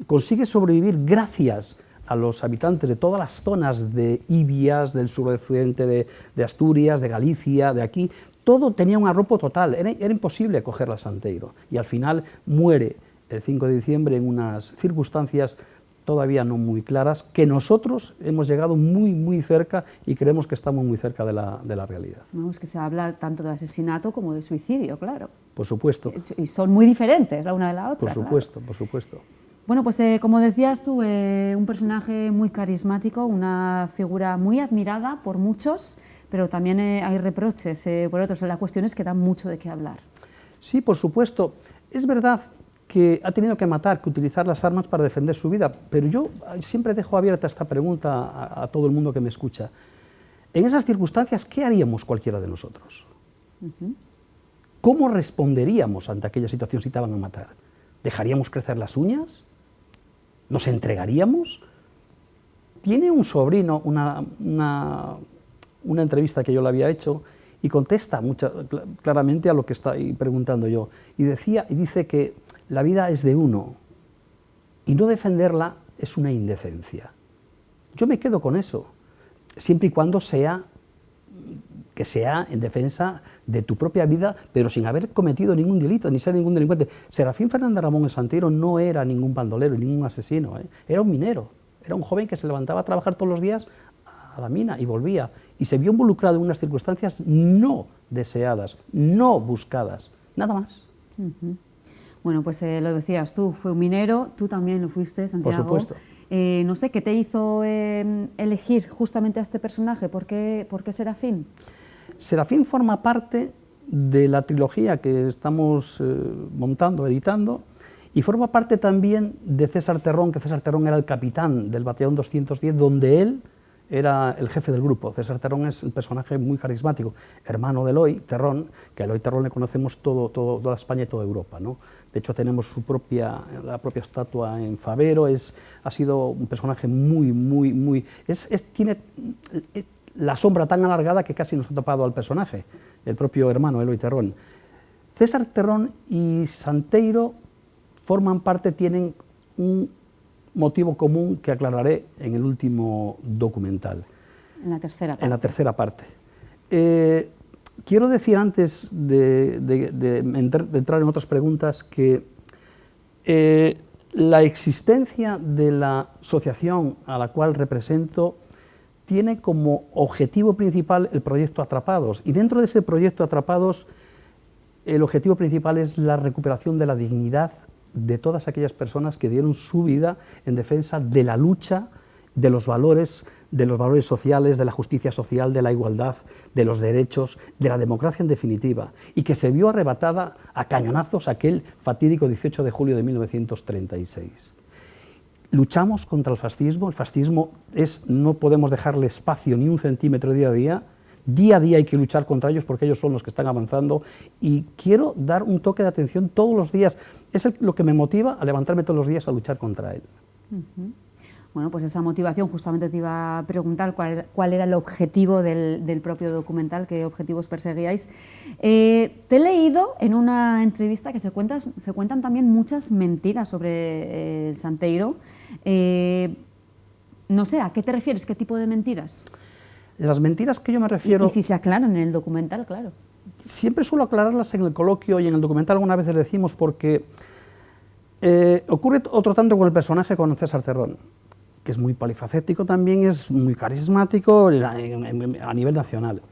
consigue sobrevivir gracias a los habitantes de todas las zonas de Ibias, del suroccidente de Asturias, de Galicia, de aquí. todo tenía un arropo total, era imposible cogerla a Santeiro, y al final muere el 5 de diciembre en unas circunstancias todavía no muy claras, que nosotros hemos llegado muy cerca y creemos que estamos muy cerca de la realidad. No, es que se habla tanto de asesinato como de suicidio, claro. Por supuesto. Y son muy diferentes la una de la otra. Por supuesto, claro. por supuesto. Bueno, pues como decías tú, un personaje muy carismático, una figura muy admirada por muchos, pero también hay reproches por otros. La cuestión es que da mucho de qué hablar. Sí, por supuesto. Es verdad que ha tenido que matar, que utilizar las armas para defender su vida, pero yo siempre dejo abierta esta pregunta a todo el mundo que me escucha. En esas circunstancias, ¿qué haríamos cualquiera de nosotros? ¿Cómo responderíamos ante aquella situación si te van a matar? ¿Dejaríamos crecer las uñas? ¿Nos entregaríamos? Tiene un sobrino una entrevista que yo le había hecho y contesta claramente a lo que estoy preguntando yo. Y dice que la vida es de uno y no defenderla es una indecencia. Yo me quedo con eso, siempre y cuando sea en defensa de tu propia vida, pero sin haber cometido ningún delito, ni ser ningún delincuente. Serafín Fernández Ramón el Santeiro no era ningún bandolero, ningún asesino, era un minero, era un joven que se levantaba a trabajar todos los días a la mina y volvía, y se vio involucrado en unas circunstancias no deseadas, no buscadas, nada más. Bueno, pues lo decías tú, fue un minero, tú también lo fuiste, Santiago. Por supuesto. No sé, ¿qué te hizo elegir justamente a este personaje? ¿Por qué Serafín? Serafín forma parte de la trilogía que estamos montando, editando, y forma parte también de César Terrón, que César Terrón era el capitán del batallón 210, donde él era el jefe del grupo. César Terrón es un personaje muy carismático, hermano de Eloy Terrón, que a Eloy Terrón le conocemos toda España y toda Europa, ¿no? De hecho, tenemos la propia estatua en Fabero, ha sido un personaje tiene la sombra tan alargada que casi nos ha topado al personaje, el propio hermano Eloy Terrón. César Terrón y Santeiro forman parte, tienen un motivo común que aclararé en el último documental. En la tercera parte. En la tercera parte. Quiero decir, antes de entrar en otras preguntas, que la existencia de la asociación a la cual represento tiene como objetivo principal el proyecto Atrapados, y dentro de ese proyecto Atrapados el objetivo principal es la recuperación de la dignidad de todas aquellas personas que dieron su vida en defensa de la lucha, de los valores sociales, de la justicia social, de la igualdad, de los derechos, de la democracia en definitiva, y que se vio arrebatada a cañonazos aquel fatídico 18 de julio de 1936. Luchamos contra el fascismo no podemos dejarle espacio ni un centímetro día a día hay que luchar contra ellos porque ellos son los que están avanzando, y quiero dar un toque de atención todos los días, es lo que me motiva a levantarme todos los días a luchar contra él. Bueno, pues esa motivación, justamente te iba a preguntar cuál era el objetivo del propio documental, qué objetivos perseguíais. Te he leído en una entrevista que se cuentan también muchas mentiras sobre el Santeiro. No sé, ¿a qué te refieres? ¿Qué tipo de mentiras? Las mentiras que yo me refiero... Y si se aclaran en el documental, claro. Siempre suelo aclararlas en el coloquio y en el documental algunas veces decimos, porque ocurre otro tanto con el personaje, con César Terrón, que es muy polifacético también, es muy carismático a nivel nacional.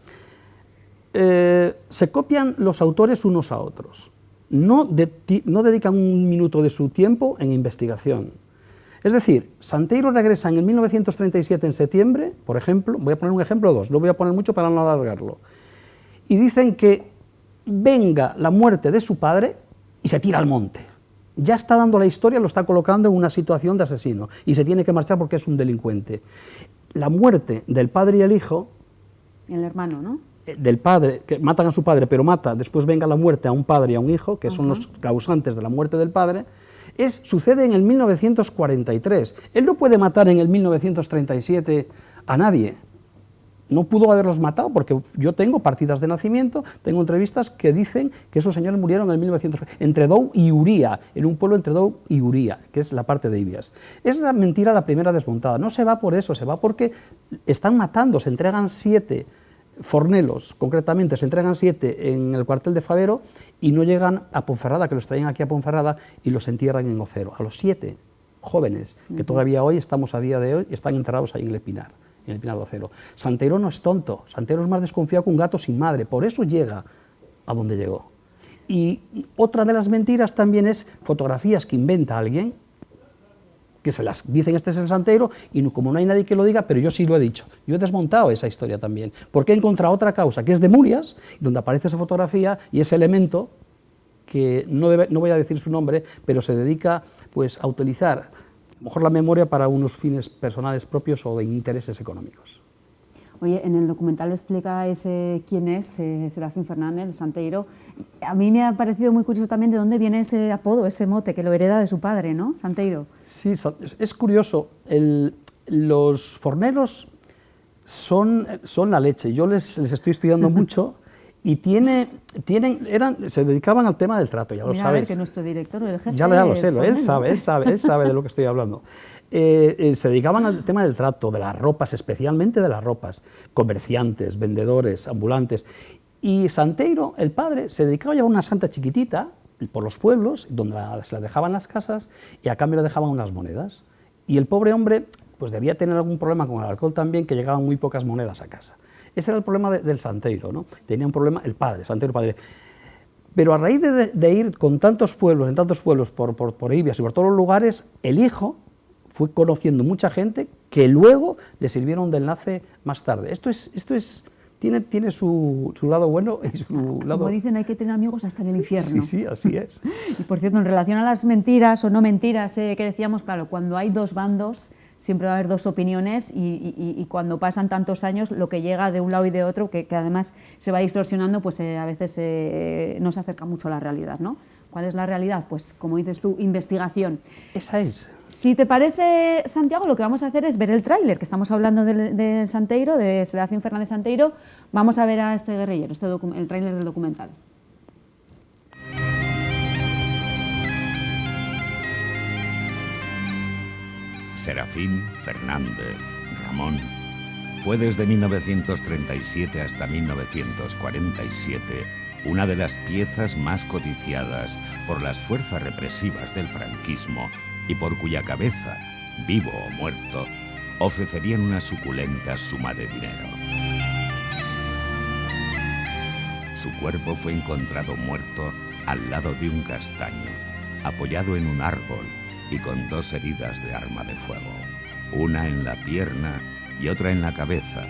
Se copian los autores unos a otros, no dedican un minuto de su tiempo en investigación. Es decir, Santeiro regresa en el 1937 en septiembre, por ejemplo, voy a poner un ejemplo o dos, no voy a poner mucho para no alargarlo, y dicen que venga la muerte de su padre y se tira al monte. Ya está dando la historia, lo está colocando en una situación de asesino y se tiene que marchar porque es un delincuente. La muerte del padre y el hijo... El hermano, ¿no? Del padre, que matan a su padre, pero después venga la muerte a un padre y a un hijo, que son los causantes de la muerte del padre, sucede en el 1943. Él no puede matar en el 1937 a nadie. No pudo haberlos matado porque yo tengo partidas de nacimiento, tengo entrevistas que dicen que esos señores murieron en el 1940, entre Dou y Uría, en un pueblo entre Dou y Uría, que es la parte de Ibias. Es la mentira la primera desmontada. No se va por eso, se va porque están matando, se entregan 7 fornelos, concretamente se entregan 7 en el cuartel de Favero y no llegan a Ponferrada, que los traen aquí a Ponferrada y los entierran en Ocero. A los 7 jóvenes, que todavía hoy estamos a día de hoy, están enterrados ahí en el Pinar de Ocero. Santeiro no es tonto, Santeiro es más desconfiado que un gato sin madre, por eso llega a donde llegó. Y otra de las mentiras también es fotografías que inventa alguien, que se las dicen este es el Santeiro, y como no hay nadie que lo diga, pero yo sí lo he dicho. Yo he desmontado esa historia también, porque he encontrado otra causa, que es de Murias, donde aparece esa fotografía y ese elemento, que no voy a decir su nombre, pero se dedica pues, a utilizar a lo mejor la memoria para unos fines personales propios o de intereses económicos. Oye, en el documental explicáis quién es Serafín Fernández, el Santeiro. A mí me ha parecido muy curioso también de dónde viene ese apodo, ese mote, que lo hereda de su padre, ¿no? Santeiro. Sí, es curioso. Los forneros son la leche. Yo les estoy estudiando mucho y se dedicaban al tema del trato, ya lo sabes. A ver, que nuestro director, el jefe... Ya lo sé, él sabe de lo que estoy hablando. Se dedicaban al tema del trato, de las ropas, especialmente de las ropas, comerciantes, vendedores, ambulantes. Y Santeiro, el padre, se dedicaba a llevar una santa chiquitita por los pueblos, donde se la dejaban en las casas y a cambio le dejaban unas monedas. Y el pobre hombre pues debía tener algún problema con el alcohol también, que llegaban muy pocas monedas a casa. Ese era el problema del Santeiro, ¿no? Tenía un problema el padre, Santeiro padre. Pero a raíz de ir con tantos pueblos, por Ibias y por todos los lugares, el hijo fue conociendo mucha gente que luego le sirvieron de enlace más tarde. Tiene su lado bueno y su lado... Como dicen, hay que tener amigos hasta en el infierno. Sí, así es. Y por cierto, en relación a las mentiras o no mentiras que decíamos, claro, cuando hay dos bandos siempre va a haber dos opiniones y cuando pasan tantos años lo que llega de un lado y de otro, que además se va distorsionando, pues a veces no se acerca mucho a la realidad, ¿no? ¿Cuál es la realidad? Pues como dices tú, investigación. Esa es. Si te parece, Santiago, lo que vamos a hacer es ver el tráiler, que estamos hablando de Santeiro, de Serafín Fernández Santeiro. Vamos a ver a este guerrillero, el tráiler del documental. Serafín Fernández Ramón fue desde 1937 hasta 1947 una de las piezas más codiciadas por las fuerzas represivas del franquismo y por cuya cabeza, vivo o muerto, ofrecerían una suculenta suma de dinero. Su cuerpo fue encontrado muerto al lado de un castaño, apoyado en un árbol y con 2 heridas de arma de fuego, una en la pierna y otra en la cabeza.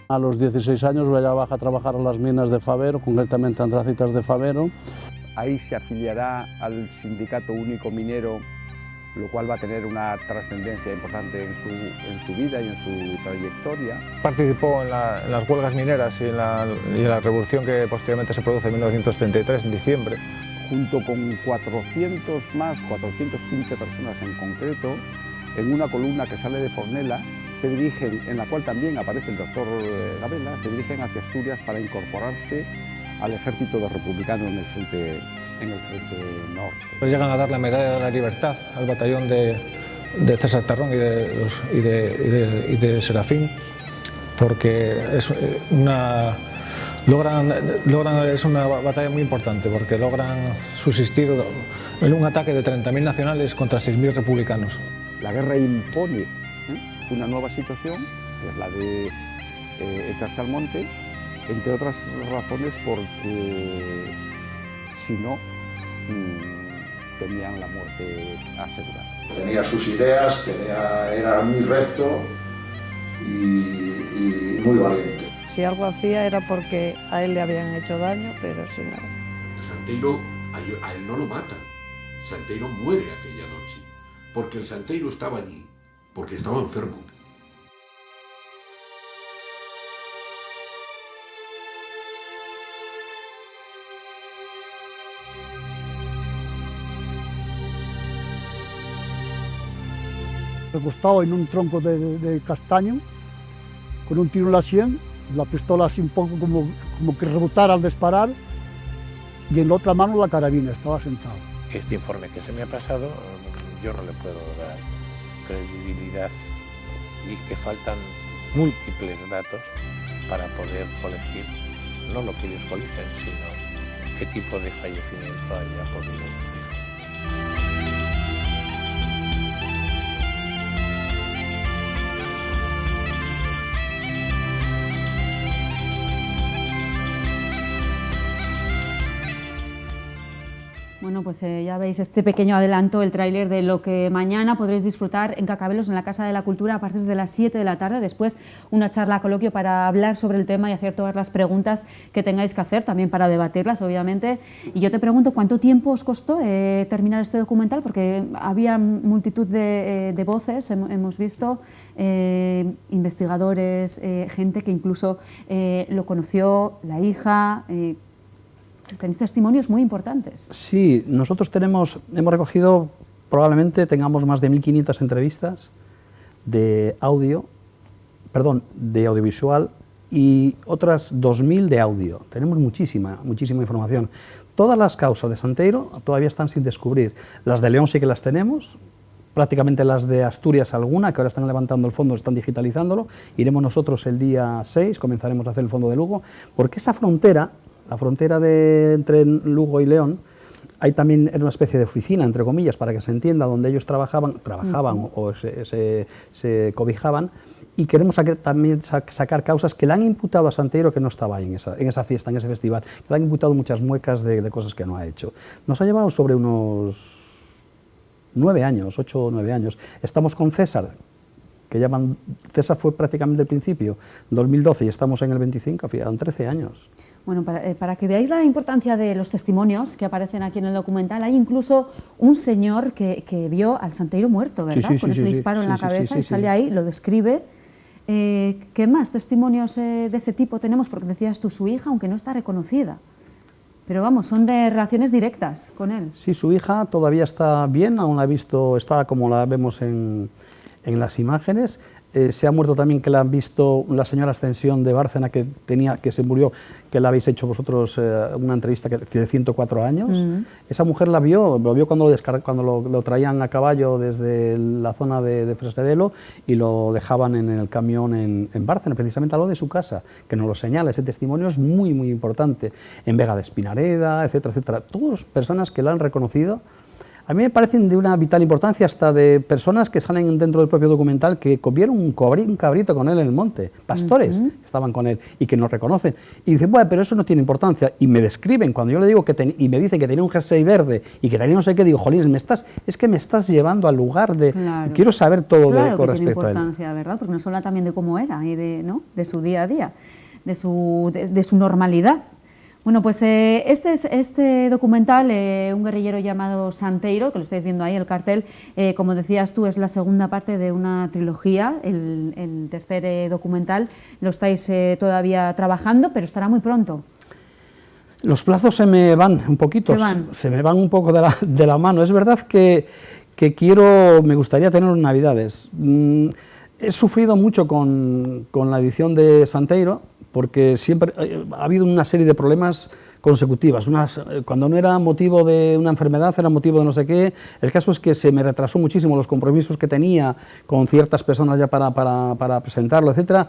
A los 16 años voy a bajar a trabajar a las minas de Favero, concretamente Andracitas de Favero. Ahí se afiliará al Sindicato Único Minero, lo cual va a tener una trascendencia importante en su vida y en su trayectoria. Participó en las huelgas mineras y en la revolución que posteriormente se produce en 1933, en diciembre. Junto con 415 personas en concreto, en una columna que sale de Fornela, se dirigen, en la cual también aparece el doctor Gabela, se dirigen hacia Asturias para incorporarse al ejército republicano en el frente norte. Pues llegan a dar la medalla de la libertad al batallón de César Tarrón y de Serafín, porque es una batalla muy importante, porque logran subsistir en un ataque de 30.000 nacionales contra 6.000 republicanos. La guerra impone una nueva situación, que es la de echarse al monte, entre otras razones porque si no tenían la muerte asegurada. Tenía sus ideas, era muy recto y muy valiente. Si algo hacía era porque a él le habían hecho daño, pero sin nada. Santeiro, a él no lo matan. Santeiro muere aquella noche, porque el Santeiro estaba allí, porque estaba enfermo. Recostado en un tronco de castaño, con un tiro en la sien, la pistola así un poco como que rebotara al disparar, y en la otra mano la carabina, estaba sentado. este informe que se me ha pasado, yo no le puedo dar credibilidad y que faltan múltiples datos para poder colegir no lo que ellos coligen, sino qué tipo de fallecimiento haya podido ocurrir. Bueno, pues ya veis este pequeño adelanto, el tráiler de lo que mañana podréis disfrutar en Cacabelos, en la Casa de la Cultura, a partir de las 7 de la tarde. Después una charla coloquio para hablar sobre el tema y hacer todas las preguntas que tengáis que hacer, también para debatirlas, obviamente. Y yo te pregunto, ¿cuánto tiempo os costó terminar este documental? Porque había multitud de voces, hemos visto investigadores, gente que incluso lo conoció, la hija. Tenéis testimonios muy importantes. Sí, nosotros hemos recogido, probablemente tengamos más de 1.500 entrevistas de de audiovisual y otras 2.000 de audio. Tenemos muchísima información. Todas las causas de Santeiro todavía están sin descubrir. Las de León sí que las tenemos, prácticamente las de Asturias alguna, que ahora están levantando el fondo, están digitalizándolo. Iremos nosotros el día 6, comenzaremos a hacer el fondo de Lugo, porque esa frontera, la frontera entre Lugo y León, hay también una especie de oficina, entre comillas, para que se entienda, donde ellos trabajaban o se cobijaban, y queremos también sacar causas que le han imputado a Santeiro, que no estaba ahí en esa fiesta, en ese festival, que le han imputado muchas muecas de cosas que no ha hecho. Nos ha llevado sobre unos 9 años, 8 o 9 años. Estamos con César, César fue prácticamente el principio, 2012, y estamos en el 25, eran 13 años. Bueno, para que veáis la importancia de los testimonios que aparecen aquí en el documental, hay incluso un señor que vio al Santeiro muerto, ¿verdad? Sí, con ese disparo en la cabeza y sale ahí, lo describe. ¿Qué más testimonios de ese tipo tenemos? Porque decías tú, su hija, aunque no está reconocida. Pero vamos, son de relaciones directas con él. Sí, su hija todavía está bien, aún la he visto, está como la vemos en las imágenes. Se ha muerto también, que la han visto la señora Ascensión de Bárcena, que se murió, que la habéis hecho vosotros una entrevista de 104 años. Esa mujer lo vio cuando lo traían a caballo desde la zona de Fresnedelo y lo dejaban en el camión en Bárcena, precisamente a lo de su casa, que nos lo señala. Ese testimonio es muy, muy importante. En Vega de Espinareda, etcétera, etcétera. Todas personas que la han reconocido. A mí me parecen de una vital importancia, hasta de personas que salen dentro del propio documental que comieron un cabrito con él en el monte, pastores que estaban con él y que nos reconocen. Y dicen, bueno, pero eso no tiene importancia. Y me describen, cuando yo le digo y me dicen que tenía un jersey verde y que tenía no sé qué, digo, jolín, es que me estás llevando al lugar de... Claro. Quiero saber todo con respecto a él. Claro que tiene importancia, ¿verdad? Porque nos habla también de cómo era y de su día a día, de su normalidad. Bueno, pues este documental, un guerrillero llamado Santeiro, que lo estáis viendo ahí, el cartel, como decías tú, es la segunda parte de una trilogía. El tercer documental lo estáis todavía trabajando, pero estará muy pronto. Los plazos se me van un poquito, se me van un poco de la mano. Es verdad que me gustaría tener Navidades. He sufrido mucho con la edición de Santeiro, porque siempre ha habido una serie de problemas consecutivas. Cuando no era motivo de una enfermedad, era motivo de no sé qué. El caso es que se me retrasó muchísimo los compromisos que tenía con ciertas personas ya para presentarlo, etcétera.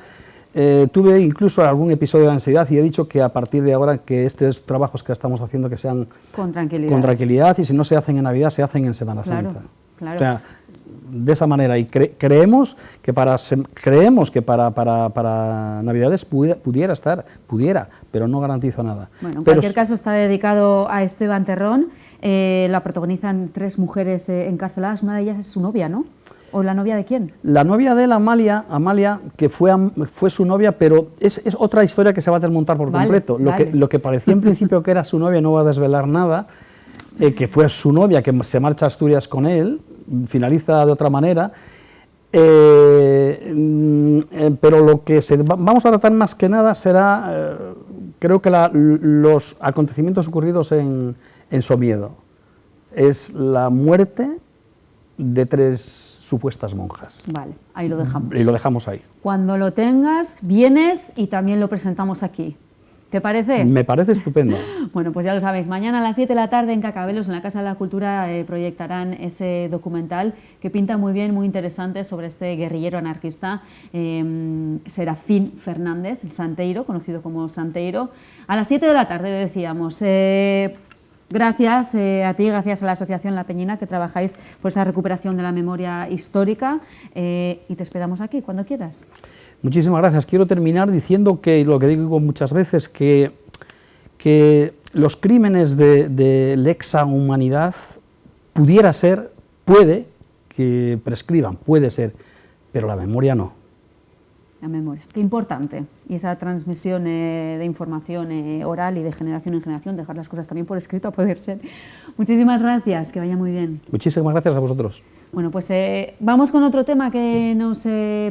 Tuve incluso algún episodio de ansiedad y he dicho que a partir de ahora que estos trabajos que estamos haciendo que sean con tranquilidad, y si no se hacen en Navidad, se hacen en Semana Santa. Claro. O sea, de esa manera, y creemos que para Navidades pudiera, pero no garantizo nada. Bueno, en cualquier caso está dedicado a Esteban Terrón, la protagonizan 3 mujeres encarceladas, una de ellas es su novia, ¿no? ¿O la novia de quién? La novia de él, Amalia, que fue su novia, pero es otra historia que se va a desmontar por completo. Lo que parecía en principio que era su novia, no va a desvelar nada, que fue su novia, que se marcha a Asturias con él, finaliza de otra manera, pero lo que vamos a tratar más que nada será, creo que los acontecimientos ocurridos en Somiedo. Es la muerte de 3 supuestas monjas. Vale, ahí lo dejamos. Y lo dejamos ahí. Cuando lo tengas, vienes y también lo presentamos aquí. ¿Te parece? Me parece estupendo. Bueno, pues ya lo sabéis, mañana a las 7 de la tarde en Cacabelos, en la Casa de la Cultura, proyectarán ese documental que pinta muy bien, muy interesante, sobre este guerrillero anarquista, Serafín Fernández, el Santeiro, conocido como Santeiro. A las 7 de la tarde, decíamos. Gracias a ti, gracias a la Asociación La Peñina, que trabajáis por esa recuperación de la memoria histórica, y te esperamos aquí cuando quieras. Muchísimas gracias. Quiero terminar diciendo que lo que digo muchas veces, que los crímenes de lesa humanidad puede que prescriban, puede ser, pero la memoria no. La memoria, qué importante. Y esa transmisión de información oral y de generación en generación, dejar las cosas también por escrito a poder ser. Muchísimas gracias, que vaya muy bien. Muchísimas gracias a vosotros. Bueno, pues vamos con otro tema que nos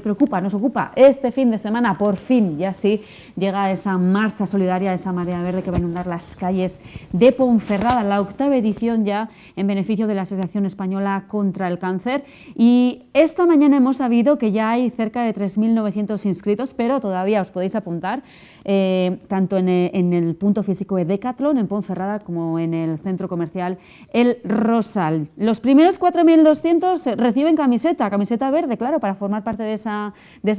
preocupa, nos ocupa. Este fin de semana, por fin, ya sí, llega esa marcha solidaria, esa marea verde que va a inundar las calles de Ponferrada, la 8ª edición ya, en beneficio de la Asociación Española contra el Cáncer. Y esta mañana hemos sabido que ya hay cerca de 3.900 inscritos, pero todavía os podéis apuntar, tanto en el punto físico de Decathlon, en Ponferrada, como en el centro comercial El Rosal. Los primeros 4.200 reciben camiseta verde, claro, para formar parte de esa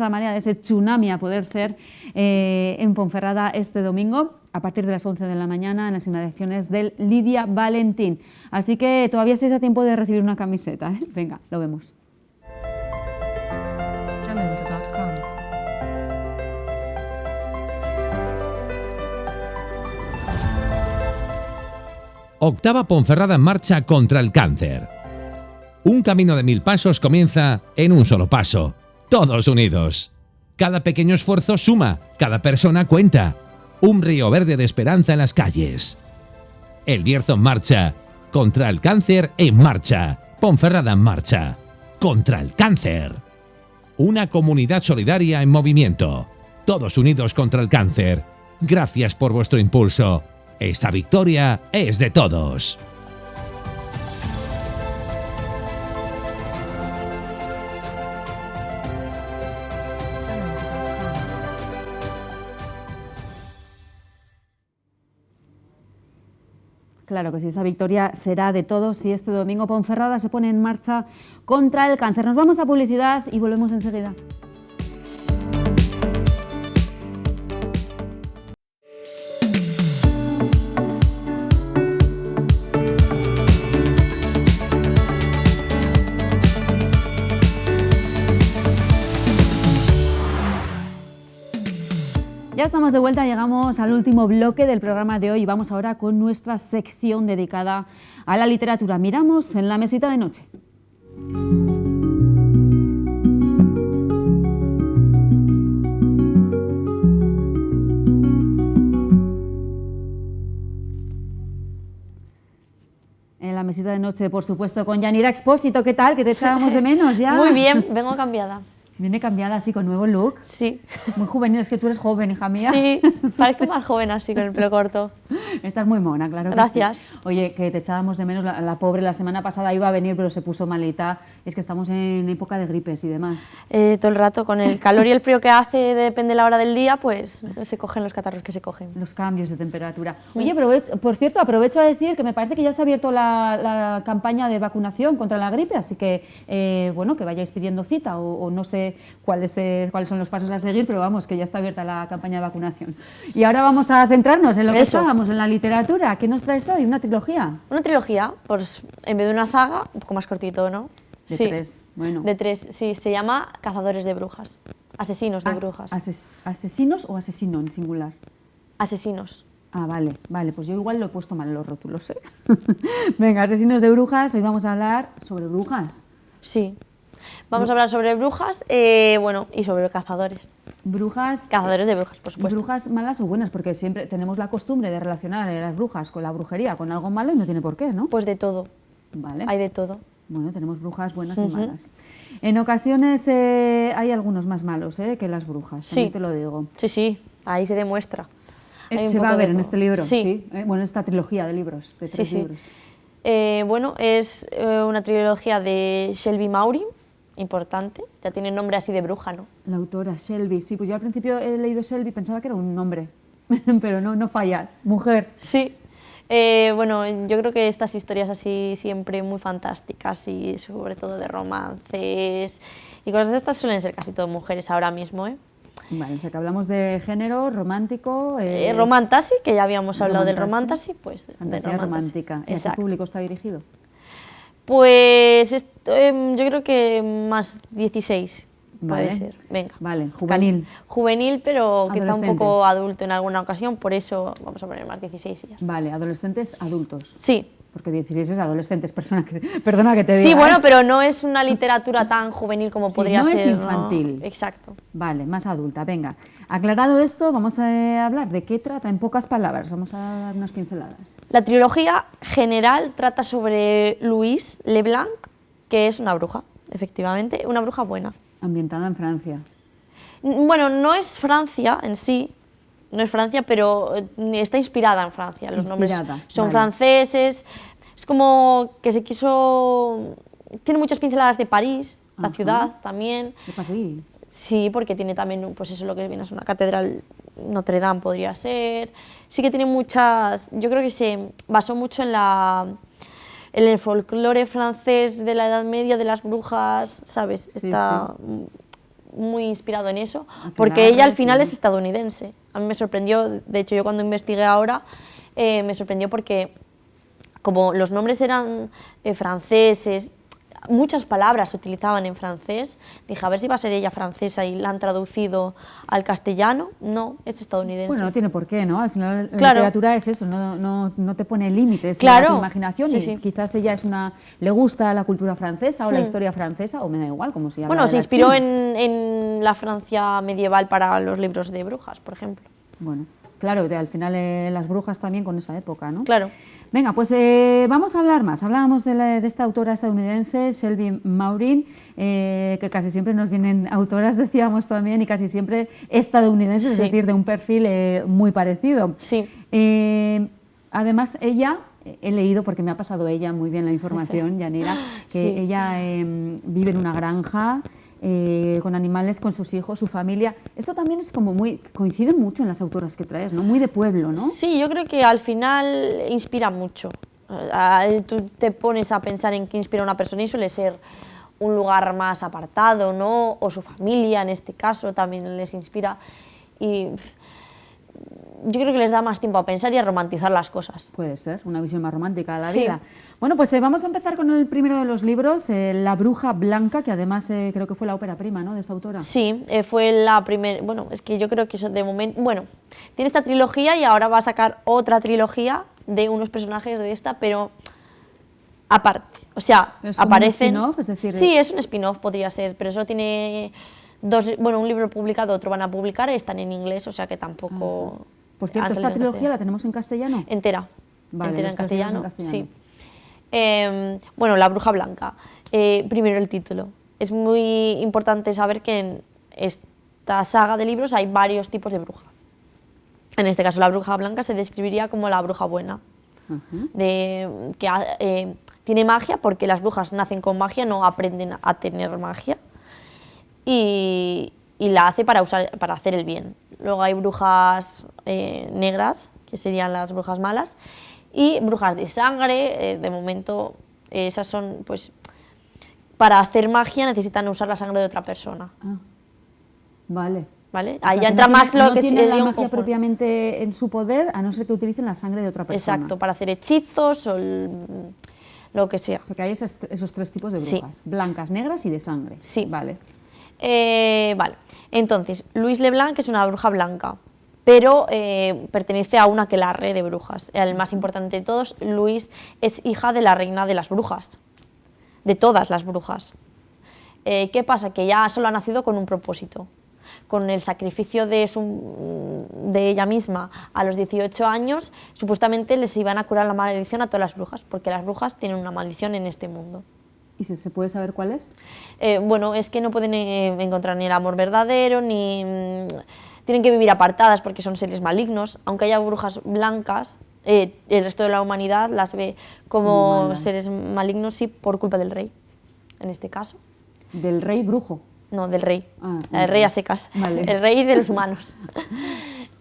marea, de ese tsunami a poder ser en Ponferrada este domingo, a partir de las 11 de la mañana, en las inmediaciones del Lidia Valentín. Así que todavía estáis a tiempo de recibir una camiseta, ¿eh? Venga, lo vemos. Octava Ponferrada en marcha contra el cáncer. Un camino de 1000 pasos comienza en un solo paso. Todos unidos. Cada pequeño esfuerzo suma, cada persona cuenta. Un río verde de esperanza en las calles. El Bierzo en marcha. Contra el cáncer en marcha. Ponferrada en marcha. Contra el cáncer. Una comunidad solidaria en movimiento. Todos unidos contra el cáncer. Gracias por vuestro impulso. Esta victoria es de todos. Claro que sí, esa victoria será de todos y este domingo Ponferrada se pone en marcha contra el cáncer. Nos vamos a publicidad y volvemos enseguida. Ya estamos de vuelta, llegamos al último bloque del programa de hoy y vamos ahora con nuestra sección dedicada a la literatura. Miramos en la mesita de noche. En la mesita de noche, por supuesto, con Yanira Expósito. ¿Qué tal? Que te echábamos de menos ya. Muy bien, vengo cambiada. Viene cambiada así, con nuevo look. Sí. Muy juvenil, es que tú eres joven, hija mía. Sí, parezco más joven así, con el pelo corto. Estás muy mona, claro que Gracias. sí. Oye, que te echábamos de menos, la pobre, la semana pasada iba a venir, pero se puso malita. Es que estamos en época de gripes y demás. Todo el rato, con el calor y el frío que hace, depende la hora del día, pues se cogen los catarros que se cogen. Los cambios de temperatura. Sí. Oye, por cierto, aprovecho a decir que me parece que ya se ha abierto la campaña de vacunación contra la gripe, así que, bueno, que vayáis pidiendo cita o no sé cuáles son los pasos a seguir, pero vamos, que ya está abierta la campaña de vacunación. Y ahora vamos a centrarnos en lo que estábamos, en la literatura. ¿Qué nos traes hoy? ¿Una trilogía? Una trilogía, pues en vez de una saga, un poco más cortito, ¿no? De sí. 3, bueno. De 3, sí, se llama Cazadores de brujas, asesinos de brujas. ¿Asesinos o asesino en singular? Asesinos. Ah, vale, pues yo igual lo he puesto mal en los rótulos, ¿eh? Venga, asesinos de brujas, hoy vamos a hablar sobre brujas. Sí. Vamos a hablar sobre brujas, bueno, y sobre cazadores. Brujas. Cazadores de brujas, por supuesto. ¿Y brujas malas o buenas? Porque siempre tenemos la costumbre de relacionar a las brujas con la brujería, con algo malo, y no tiene por qué, ¿no? Pues de todo. Vale. Hay de todo. Bueno, tenemos brujas buenas y malas. En ocasiones hay algunos más malos que las brujas, sí. Te lo digo. Sí, sí, ahí se demuestra. Se va a ver en este libro, sí. Bueno, en esta trilogía de libros, de 3 libros. Bueno, es una trilogía de Shelby Maury, importante, ya tiene nombre así de bruja, ¿no? La autora, Shelby, sí, pues yo al principio he leído Shelby, pensaba que era un nombre. Pero no fallas. Mujer. Sí. Bueno, yo creo que estas historias así siempre muy fantásticas y sobre todo de romances y cosas de estas suelen ser casi todo mujeres ahora mismo, ¿eh? Vale, o sea que hablamos de género romántico. Romantasy, que ya habíamos hablado del romantasy, pues fantasía de romantasy. romántica. ¿Y a qué público está dirigido? Pues yo creo que más 16. Vale. Puede ser, venga. Vale, juvenil. Juvenil, pero quizá un poco Adolescentes. adulto en alguna ocasión, por eso vamos a poner más 16 y ya está. Vale, adolescentes adultos. Sí. Porque 16 es adolescentes, perdona que te diga. Sí, bueno, pero no es una literatura tan juvenil como Sí, podría no ser. es infantil. ¿no? Exacto. Vale, más adulta, venga. Aclarado esto, vamos a hablar de qué trata en pocas palabras. Vamos a dar unas pinceladas. La trilogía general trata sobre Louise Leblanc, que es una bruja, efectivamente, una bruja buena. Ambientada en Francia. Bueno, no es Francia en sí, no es Francia, pero está inspirada en Francia. Los nombres son franceses. Es como que se quiso... Tiene muchas pinceladas de París, la ciudad también. ¿De París? Sí, porque tiene también, pues eso, lo que viene a ser una catedral, Notre Dame podría ser. Sí que tiene muchas... Yo creo que se basó mucho en el folclore francés de la Edad Media, de las brujas, ¿sabes? Sí, Está muy inspirado en eso, porque ella al final es estadounidense. A mí me sorprendió, de hecho yo cuando investigué ahora, me sorprendió porque como los nombres eran franceses, muchas palabras se utilizaban en francés, dije a ver si va a ser ella francesa y la han traducido al castellano. No, es estadounidense. Bueno, no tiene por qué, ¿no? Al final la Claro. literatura es eso, no te pone límites Claro. a tu imaginación Sí, y sí. quizás ella le gusta la cultura francesa o la Hmm. historia francesa o me da igual, como si hablara Bueno, de se la inspiró China. en la Francia medieval para los libros de brujas, por ejemplo. Bueno, claro, al final las brujas también con esa época, ¿no? Claro. Venga, pues vamos a hablar más. Hablábamos de esta autora estadounidense, Shelby Maurin, que casi siempre nos vienen autoras, decíamos también, y casi siempre estadounidenses, es Sí. decir, de un perfil muy parecido. Sí. Además, ella, he leído, porque me ha pasado ella muy bien la información, Yanira, que Sí. ella vive en una granja, con animales, con sus hijos, su familia. Esto también es como coincide mucho en las autoras que traes, ¿no? Muy de pueblo, ¿no? Sí, yo creo que al final inspira mucho. Tú te pones a pensar en qué inspira a una persona y suele ser un lugar más apartado, ¿no? O su familia, en este caso, también les inspira. Y yo creo que les da más tiempo a pensar y a romantizar las cosas. Puede ser, una visión más romántica de la Sí. vida. Bueno, pues vamos a empezar con el primero de los libros, La bruja blanca, que además creo que fue la ópera prima, ¿no?, de esta autora. Sí, fue la primera... Bueno, es que yo creo que eso de momento... Bueno, tiene esta trilogía y ahora va a sacar otra trilogía de unos personajes de esta, pero aparte. O sea, ¿Es como un aparecen... spin-off? Es decir, sí, es un spin-off, podría ser, pero eso tiene un libro publicado, otro van a publicar, están en inglés, o sea que tampoco... Por cierto, han ¿esta salido en trilogía castellano. la tenemos en castellano? Entera. Vale, entera los en tres libros castellano, en sí. Bueno, La bruja blanca. Primero el título. Es muy importante saber que en esta saga de libros hay varios tipos de bruja. En este caso, la bruja blanca se describiría como la bruja buena, que tiene magia porque las brujas nacen con magia, no aprenden a tener magia, y la hace para hacer el bien. Luego hay brujas negras, que serían las brujas malas, y brujas de sangre. De momento esas son, pues, para hacer magia necesitan usar la sangre de otra persona. Vale. ¿Vale? O Ahí sea, ya que entra no más tiene- lo que no tiene sería la un magia conjunto. propiamente en su poder, a no ser que utilicen la sangre de otra persona. Exacto, para hacer hechizos o lo que sea. O sea, que hay esos tres tipos de Sí. brujas, blancas, negras y de sangre. Sí. Vale. Vale, entonces, Louise Leblanc es una bruja blanca, pero pertenece a una aquelarre de brujas. El más importante de todos, Louise es hija de la reina de las brujas, de todas las brujas. ¿Qué pasa? Que ella solo ha nacido con un propósito. Con el sacrificio de ella misma a los 18 años, supuestamente les iban a curar la maldición a todas las brujas, porque las brujas tienen una maldición en este mundo. ¿Y se puede saber cuál es? Bueno, es que no pueden encontrar ni el amor verdadero, ni tienen que vivir apartadas porque son seres malignos. Aunque haya brujas blancas, el resto de la humanidad las ve como Malas. seres malignos, sí, por culpa del rey, en este caso. ¿Del rey brujo? No, del rey. Ah, El rey a secas. Vale. El rey de los humanos.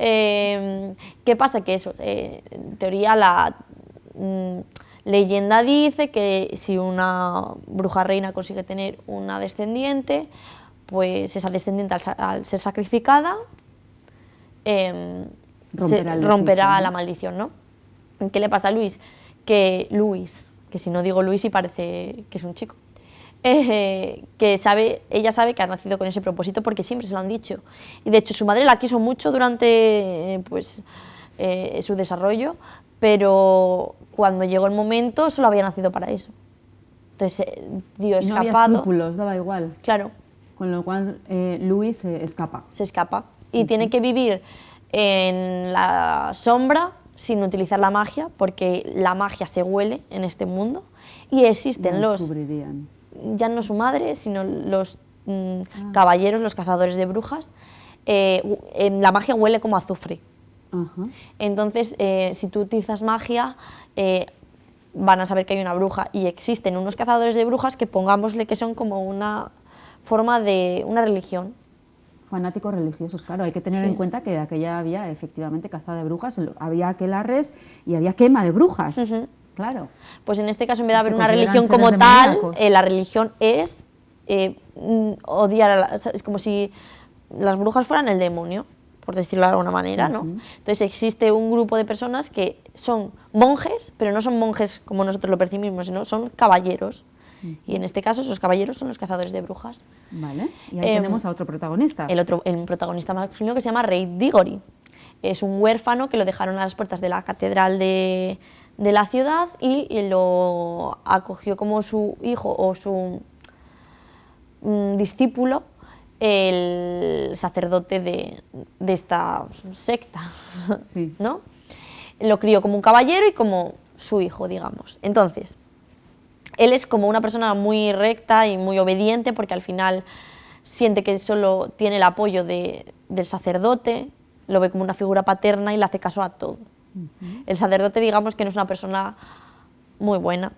¿Qué pasa? Que eso, en teoría la leyenda dice que si una bruja reina consigue tener una descendiente, pues esa descendiente al ser sacrificada romperá la maldición, ¿no? ¿Qué le pasa a Luis? Que si no digo Luis y parece que es un chico, ella sabe que ha nacido con ese propósito porque siempre se lo han dicho. Y de hecho su madre la quiso mucho durante su desarrollo, pero cuando llegó el momento solo había nacido para eso. Entonces dio escapado. No había escrúpulos, daba igual. Claro. Con lo cual Luis se escapa. Se escapa y tiene que vivir en la sombra sin utilizar la magia, porque la magia se huele en este mundo y existen ya no su madre, sino los caballeros, los cazadores de brujas. La magia huele como azufre. Entonces, si tú utilizas magia, van a saber que hay una bruja, y existen unos cazadores de brujas que pongámosle que son como una forma de una religión. Fanáticos religiosos, claro, hay que tener en cuenta que de aquella había efectivamente caza de brujas, había aquelarres y había quema de brujas. Claro. Pues en este caso, en vez de haber una religión como tal, la religión es odiar es como si las brujas fueran el demonio, por decirlo de alguna manera, ¿no? Entonces existe un grupo de personas que son monjes, pero no son monjes como nosotros lo percibimos, sino son caballeros. Y en este caso esos caballeros son los cazadores de brujas. Vale, y ahí tenemos a otro protagonista. El protagonista masculino, que se llama Rey Diggory. Es un huérfano que lo dejaron a las puertas de la catedral de la ciudad y lo acogió como su hijo o su discípulo, el sacerdote de esta secta, ¿no? Lo crió como un caballero y como su hijo, digamos. Entonces, él es como una persona muy recta y muy obediente, porque al final siente que solo tiene el apoyo del sacerdote, lo ve como una figura paterna y le hace caso a todo. El sacerdote, digamos que no es una persona muy buena,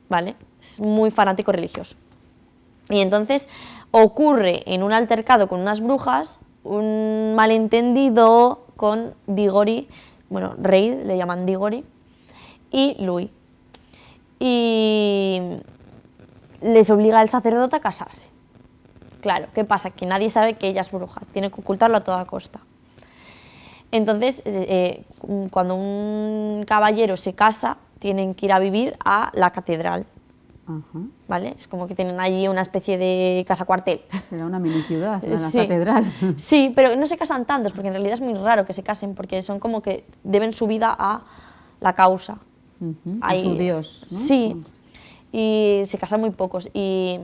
¿vale? Es muy fanático religioso. Y entonces ocurre en un altercado con unas brujas un malentendido con Diggory, bueno, Rey, le llaman Diggory, y Louis. Y les obliga el sacerdote a casarse. Claro, ¿qué pasa? Que nadie sabe que ella es bruja, tiene que ocultarlo a toda costa. Entonces, cuando un caballero se casa, tienen que ir a vivir a la catedral. ¿Vale? Es como que tienen allí una especie de casa cuartel. Será una mini ciudad, la catedral. Sí, pero no se casan tantos, porque en realidad es muy raro que se casen, porque son como que deben su vida a la causa. A su Dios, ¿no? Sí, y se casan muy pocos. Y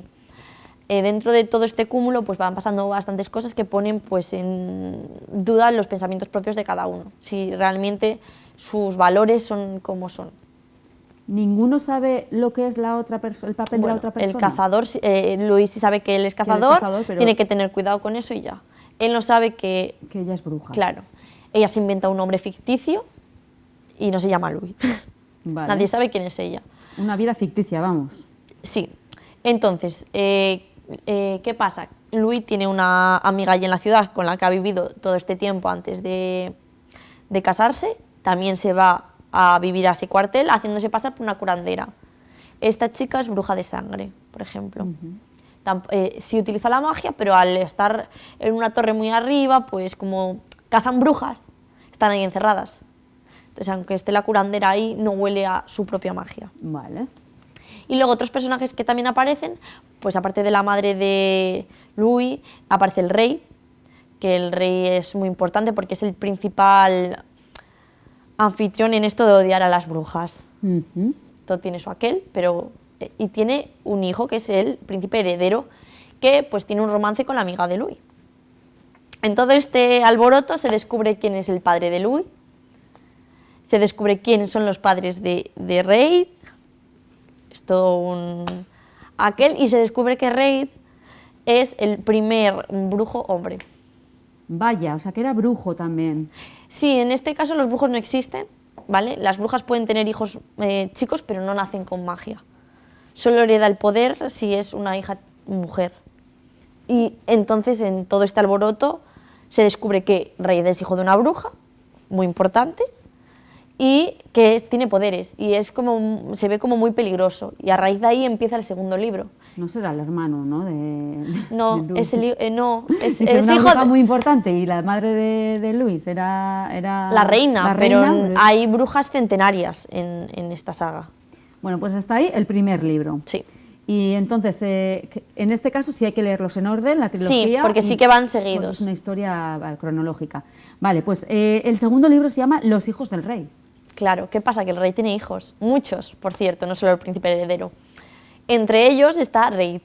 dentro de todo este cúmulo pues van pasando bastantes cosas que ponen pues en duda los pensamientos propios de cada uno, si realmente sus valores son como son. ¿Ninguno sabe lo que es el papel de la otra persona? El cazador, Luis sí sabe que él es cazador, pero tiene que tener cuidado con eso y ya. Él no sabe que ella es bruja. Claro. Ella se inventa un nombre ficticio y no se llama Luis. Vale. Nadie sabe quién es ella. Una vida ficticia, vamos. Sí. Entonces, ¿qué pasa? Luis tiene una amiga allí en la ciudad con la que ha vivido todo este tiempo antes de casarse. También se va a vivir a ese cuartel haciéndose pasar por una curandera. Esta chica es bruja de sangre, por ejemplo. Sí utiliza la magia, pero al estar en una torre muy arriba, pues como cazan brujas, están ahí encerradas. Entonces, aunque esté la curandera ahí, no huele a su propia magia. Vale. Y luego otros personajes que también aparecen, pues aparte de la madre de Louis, aparece el rey, que el rey es muy importante porque es el principal anfitrión en esto de odiar a las brujas. Todo tiene su aquel, pero y tiene un hijo que es el príncipe heredero, que pues tiene un romance con la amiga de Louis. En todo este alboroto se descubre quién es el padre de Louis, se descubre quiénes son los padres de Reid, es todo un aquel, y se descubre que Reid es el primer brujo hombre. Vaya, o sea que era brujo también. Sí, en este caso los brujos no existen, ¿vale? Las brujas pueden tener hijos chicos, pero no nacen con magia. Solo hereda el poder si es una hija mujer. Y entonces en todo este alboroto se descubre que Reid es hijo de una bruja muy importante y que tiene poderes y es como, se ve como muy peligroso. Y a raíz de ahí empieza el segundo libro. No será el hermano, ¿no? No, es una hijo bruja muy importante y la madre de Luis era la reina, pero hay brujas centenarias en esta saga. Bueno, pues hasta ahí el primer libro. Sí. Y entonces, en este caso sí hay que leerlos en orden, la trilogía. Sí, porque sí que van seguidos. Es una historia cronológica. Vale, pues el segundo libro se llama Los hijos del rey. Claro, ¿qué pasa? Que el rey tiene hijos, muchos, por cierto, no solo el príncipe heredero. Entre ellos está Reid.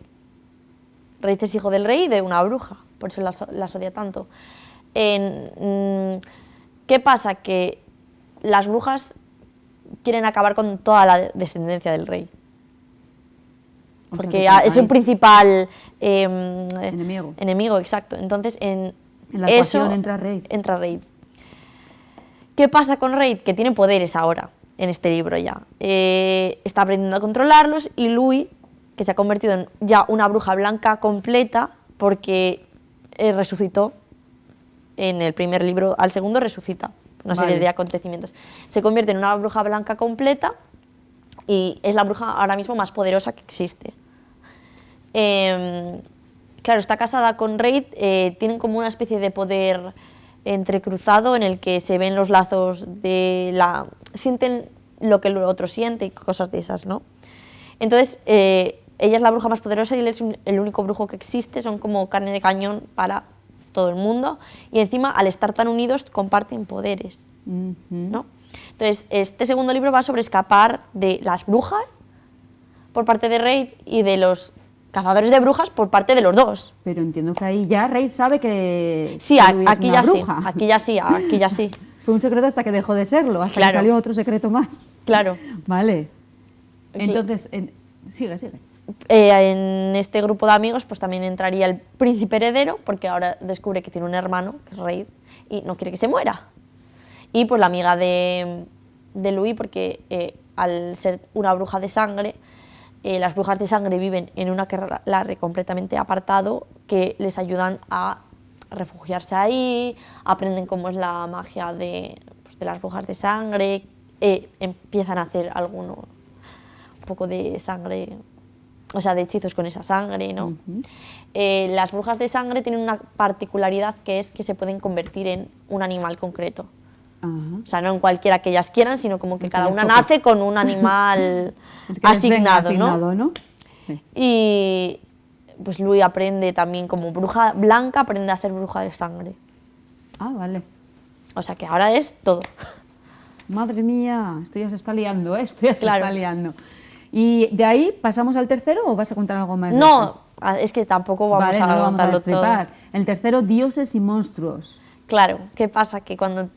Reid es hijo del rey y de una bruja, por eso las odia tanto. ¿Qué pasa? Que las brujas quieren acabar con toda la descendencia del rey. Porque es un principal enemigo, exacto. Entonces, en la ecuación entra Reid. ¿Qué pasa con Reid? Que tiene poderes ahora, en este libro ya. Está aprendiendo a controlarlos y Louis, que se ha convertido en ya una bruja blanca completa, porque resucitó en el primer libro, al segundo resucita, una serie de acontecimientos. Se convierte en una bruja blanca completa y es la bruja ahora mismo más poderosa que existe. Claro, está casada con Reid, tienen como una especie de poder entrecruzado en el que se ven los lazos sienten lo que el otro siente y cosas de esas, ¿no? Entonces, ella es la bruja más poderosa y él es el único brujo que existe, son como carne de cañón para todo el mundo y encima, al estar tan unidos, comparten poderes, ¿no? Entonces, este segundo libro va sobre escapar de las brujas por parte de Reid y de los cazadores de brujas por parte de los dos. Pero entiendo que ahí ya Reid sabe que sí, aquí ya bruja. Sí, aquí ya sí. Fue un secreto hasta que dejó de serlo, hasta que salió otro secreto más. Claro. Vale. Entonces, sigue. En este grupo de amigos pues también entraría el príncipe heredero, porque ahora descubre que tiene un hermano, que es Reid, y no quiere que se muera. Y pues la amiga de Louis, porque al ser una bruja de sangre, las brujas de sangre viven en un aquelarre completamente apartado que les ayudan a refugiarse ahí, aprenden cómo es la magia de las brujas de sangre, empiezan a hacer un poco de sangre, o sea, de hechizos con esa sangre, ¿no? Las brujas de sangre tienen una particularidad que es que se pueden convertir en un animal concreto. O sea, no en cualquiera que ellas quieran, sino como que cada una nace con un animal asignado, ¿no? Sí. Y pues Louis aprende también como bruja blanca, aprende a ser bruja de sangre. Ah, vale. O sea que ahora es todo. Madre mía, esto ya se está liando, ¿eh? Esto ya se está liando. ¿Y de ahí pasamos al tercero o vas a contar algo más? No, es que tampoco vamos a contarlo todo. El tercero, dioses y monstruos. Claro, ¿qué pasa? Que cuando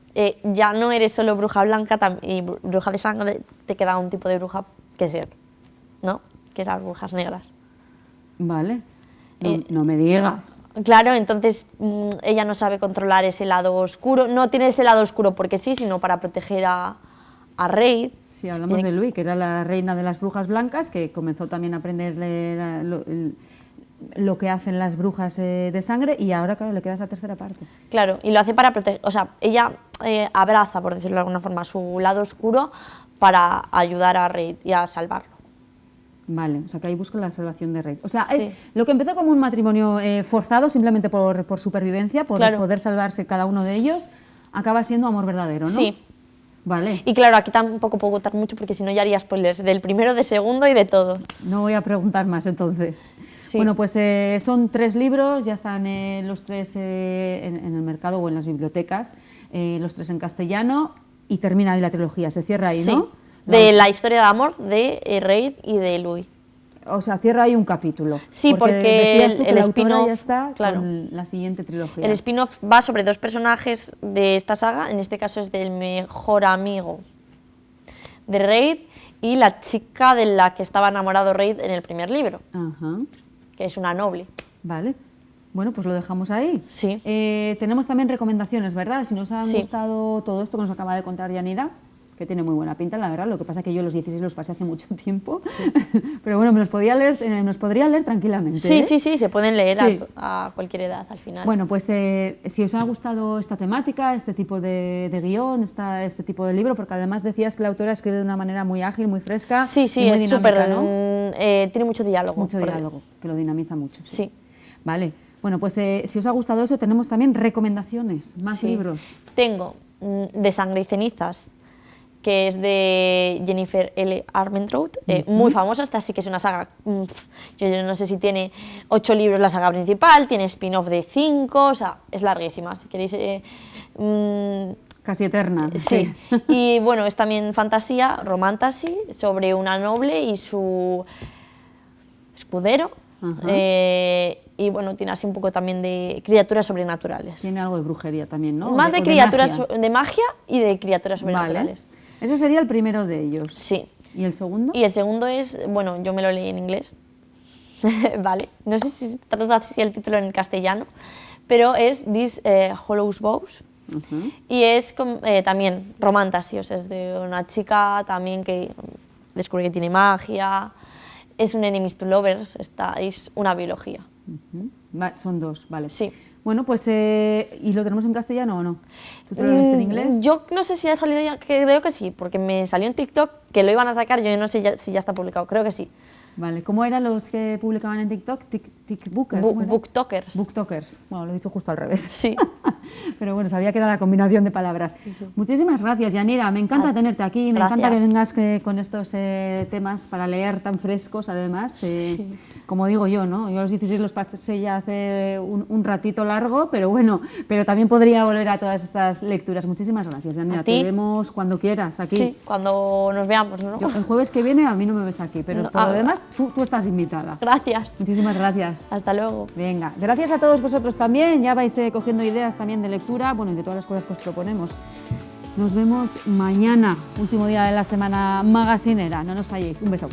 ya no eres solo bruja blanca y bruja de sangre, te queda un tipo de bruja que ser, ¿no? Que es las brujas negras. Vale, no me digas. Claro, entonces ella no sabe controlar ese lado oscuro, no tiene ese lado oscuro porque sí, sino para proteger a Reid. Sí, hablamos de Louis, que era la reina de las brujas blancas, que comenzó también a aprender lo que hacen las brujas de sangre y ahora, claro, le queda esa tercera parte. Claro, y lo hace para proteger, o sea, ella abraza, por decirlo de alguna forma, su lado oscuro para ayudar a Reid y a salvarlo. Vale, o sea que ahí busca la salvación de Reid. O sea, sí. Lo que empezó como un matrimonio forzado simplemente por supervivencia, por poder salvarse cada uno de ellos, acaba siendo amor verdadero, ¿no? Sí. Vale. Y claro, aquí tampoco puedo contar mucho porque si no ya haría spoilers del primero, de segundo y de todo. No voy a preguntar más entonces. Sí. Bueno, pues son 3 libros, ya están los 3 en el mercado o en las bibliotecas, los 3 en castellano y termina ahí la trilogía, se cierra ahí, ¿no? De la historia de amor de Reid y de Louis. O sea, cierra ahí un capítulo. Sí, porque el spin-off ya está con la siguiente trilogía. El spin-off va sobre 2 personajes de esta saga, en este caso es del mejor amigo de Reid y la chica de la que estaba enamorado Reid en el primer libro, que es una noble. Vale. Bueno, pues lo dejamos ahí. Sí. Tenemos también recomendaciones, ¿verdad? Si nos ha gustado todo esto que nos acaba de contar Yanira. que tiene muy buena pinta, la verdad. Lo que pasa es que yo los 16 los pasé hace mucho tiempo, pero bueno, me los podría leer tranquilamente. Sí, sí, sí, se pueden leer Sí. a cualquier edad al final. Bueno, pues si os ha gustado esta temática, este tipo de guión, este tipo de libro, porque además decías que la autora escribe de una manera muy ágil, muy fresca, sí, sí, y muy es dinámica, súper, ¿no? tiene mucho diálogo. Mucho diálogo, que lo dinamiza mucho. Sí. Vale, bueno, pues si os ha gustado eso, tenemos también recomendaciones, más Sí. libros. Tengo De Sangre y Cenizas, que es de Jennifer L. Armentrout, muy famosa. Esta sí que es una saga, yo no sé si tiene 8 libros la saga principal, tiene spin-off de 5, o sea, es larguísima, si queréis... Casi eterna. Sí, y bueno, es también fantasía, romantasy, sobre una noble y su escudero, y bueno, tiene así un poco también de criaturas sobrenaturales. Tiene algo de brujería también, ¿no? Más de criaturas, de magia y de criaturas sobrenaturales. Vale. Ese sería el primero de ellos. Sí. ¿Y el segundo? Y el segundo es, bueno, yo me lo leí en inglés, vale, no sé si se trata así el título en castellano, pero es This Hollows Bows, y es también romantasy, o sea, es de una chica también que descubre que tiene magia, es un enemies to lovers, es una biología. Son dos, vale. Sí. Bueno, pues, ¿y lo tenemos en castellano o no? ¿Tú te lo leíste en inglés? Yo no sé si ha salido ya, creo que sí, porque me salió en TikTok que lo iban a sacar, yo no sé si ya está publicado, creo que sí. Vale, ¿cómo eran los que publicaban en TikTok? Booktokers. Booktokers. Bueno, lo he dicho justo al revés. Sí. Pero bueno, sabía que era la combinación de palabras. Sí. Muchísimas gracias, Yanira. Me encanta tenerte aquí. Me encanta que vengas con estos temas para leer tan frescos, además. Sí. Como digo yo, ¿no? Yo a los 16 los pasé ya hace un ratito largo, pero bueno, pero también podría volver a todas estas lecturas. Muchísimas gracias, Yanira. Te vemos cuando quieras aquí. Sí, cuando nos veamos, ¿no? El jueves que viene a mí no me ves aquí, pero por lo demás tú estás invitada. Gracias. Muchísimas gracias. Hasta luego. Venga, gracias a todos vosotros también. Ya vais cogiendo ideas también de lectura, bueno, y de todas las cosas que os proponemos. Nos vemos mañana, último día de la semana magazinera. No nos falléis. Un beso.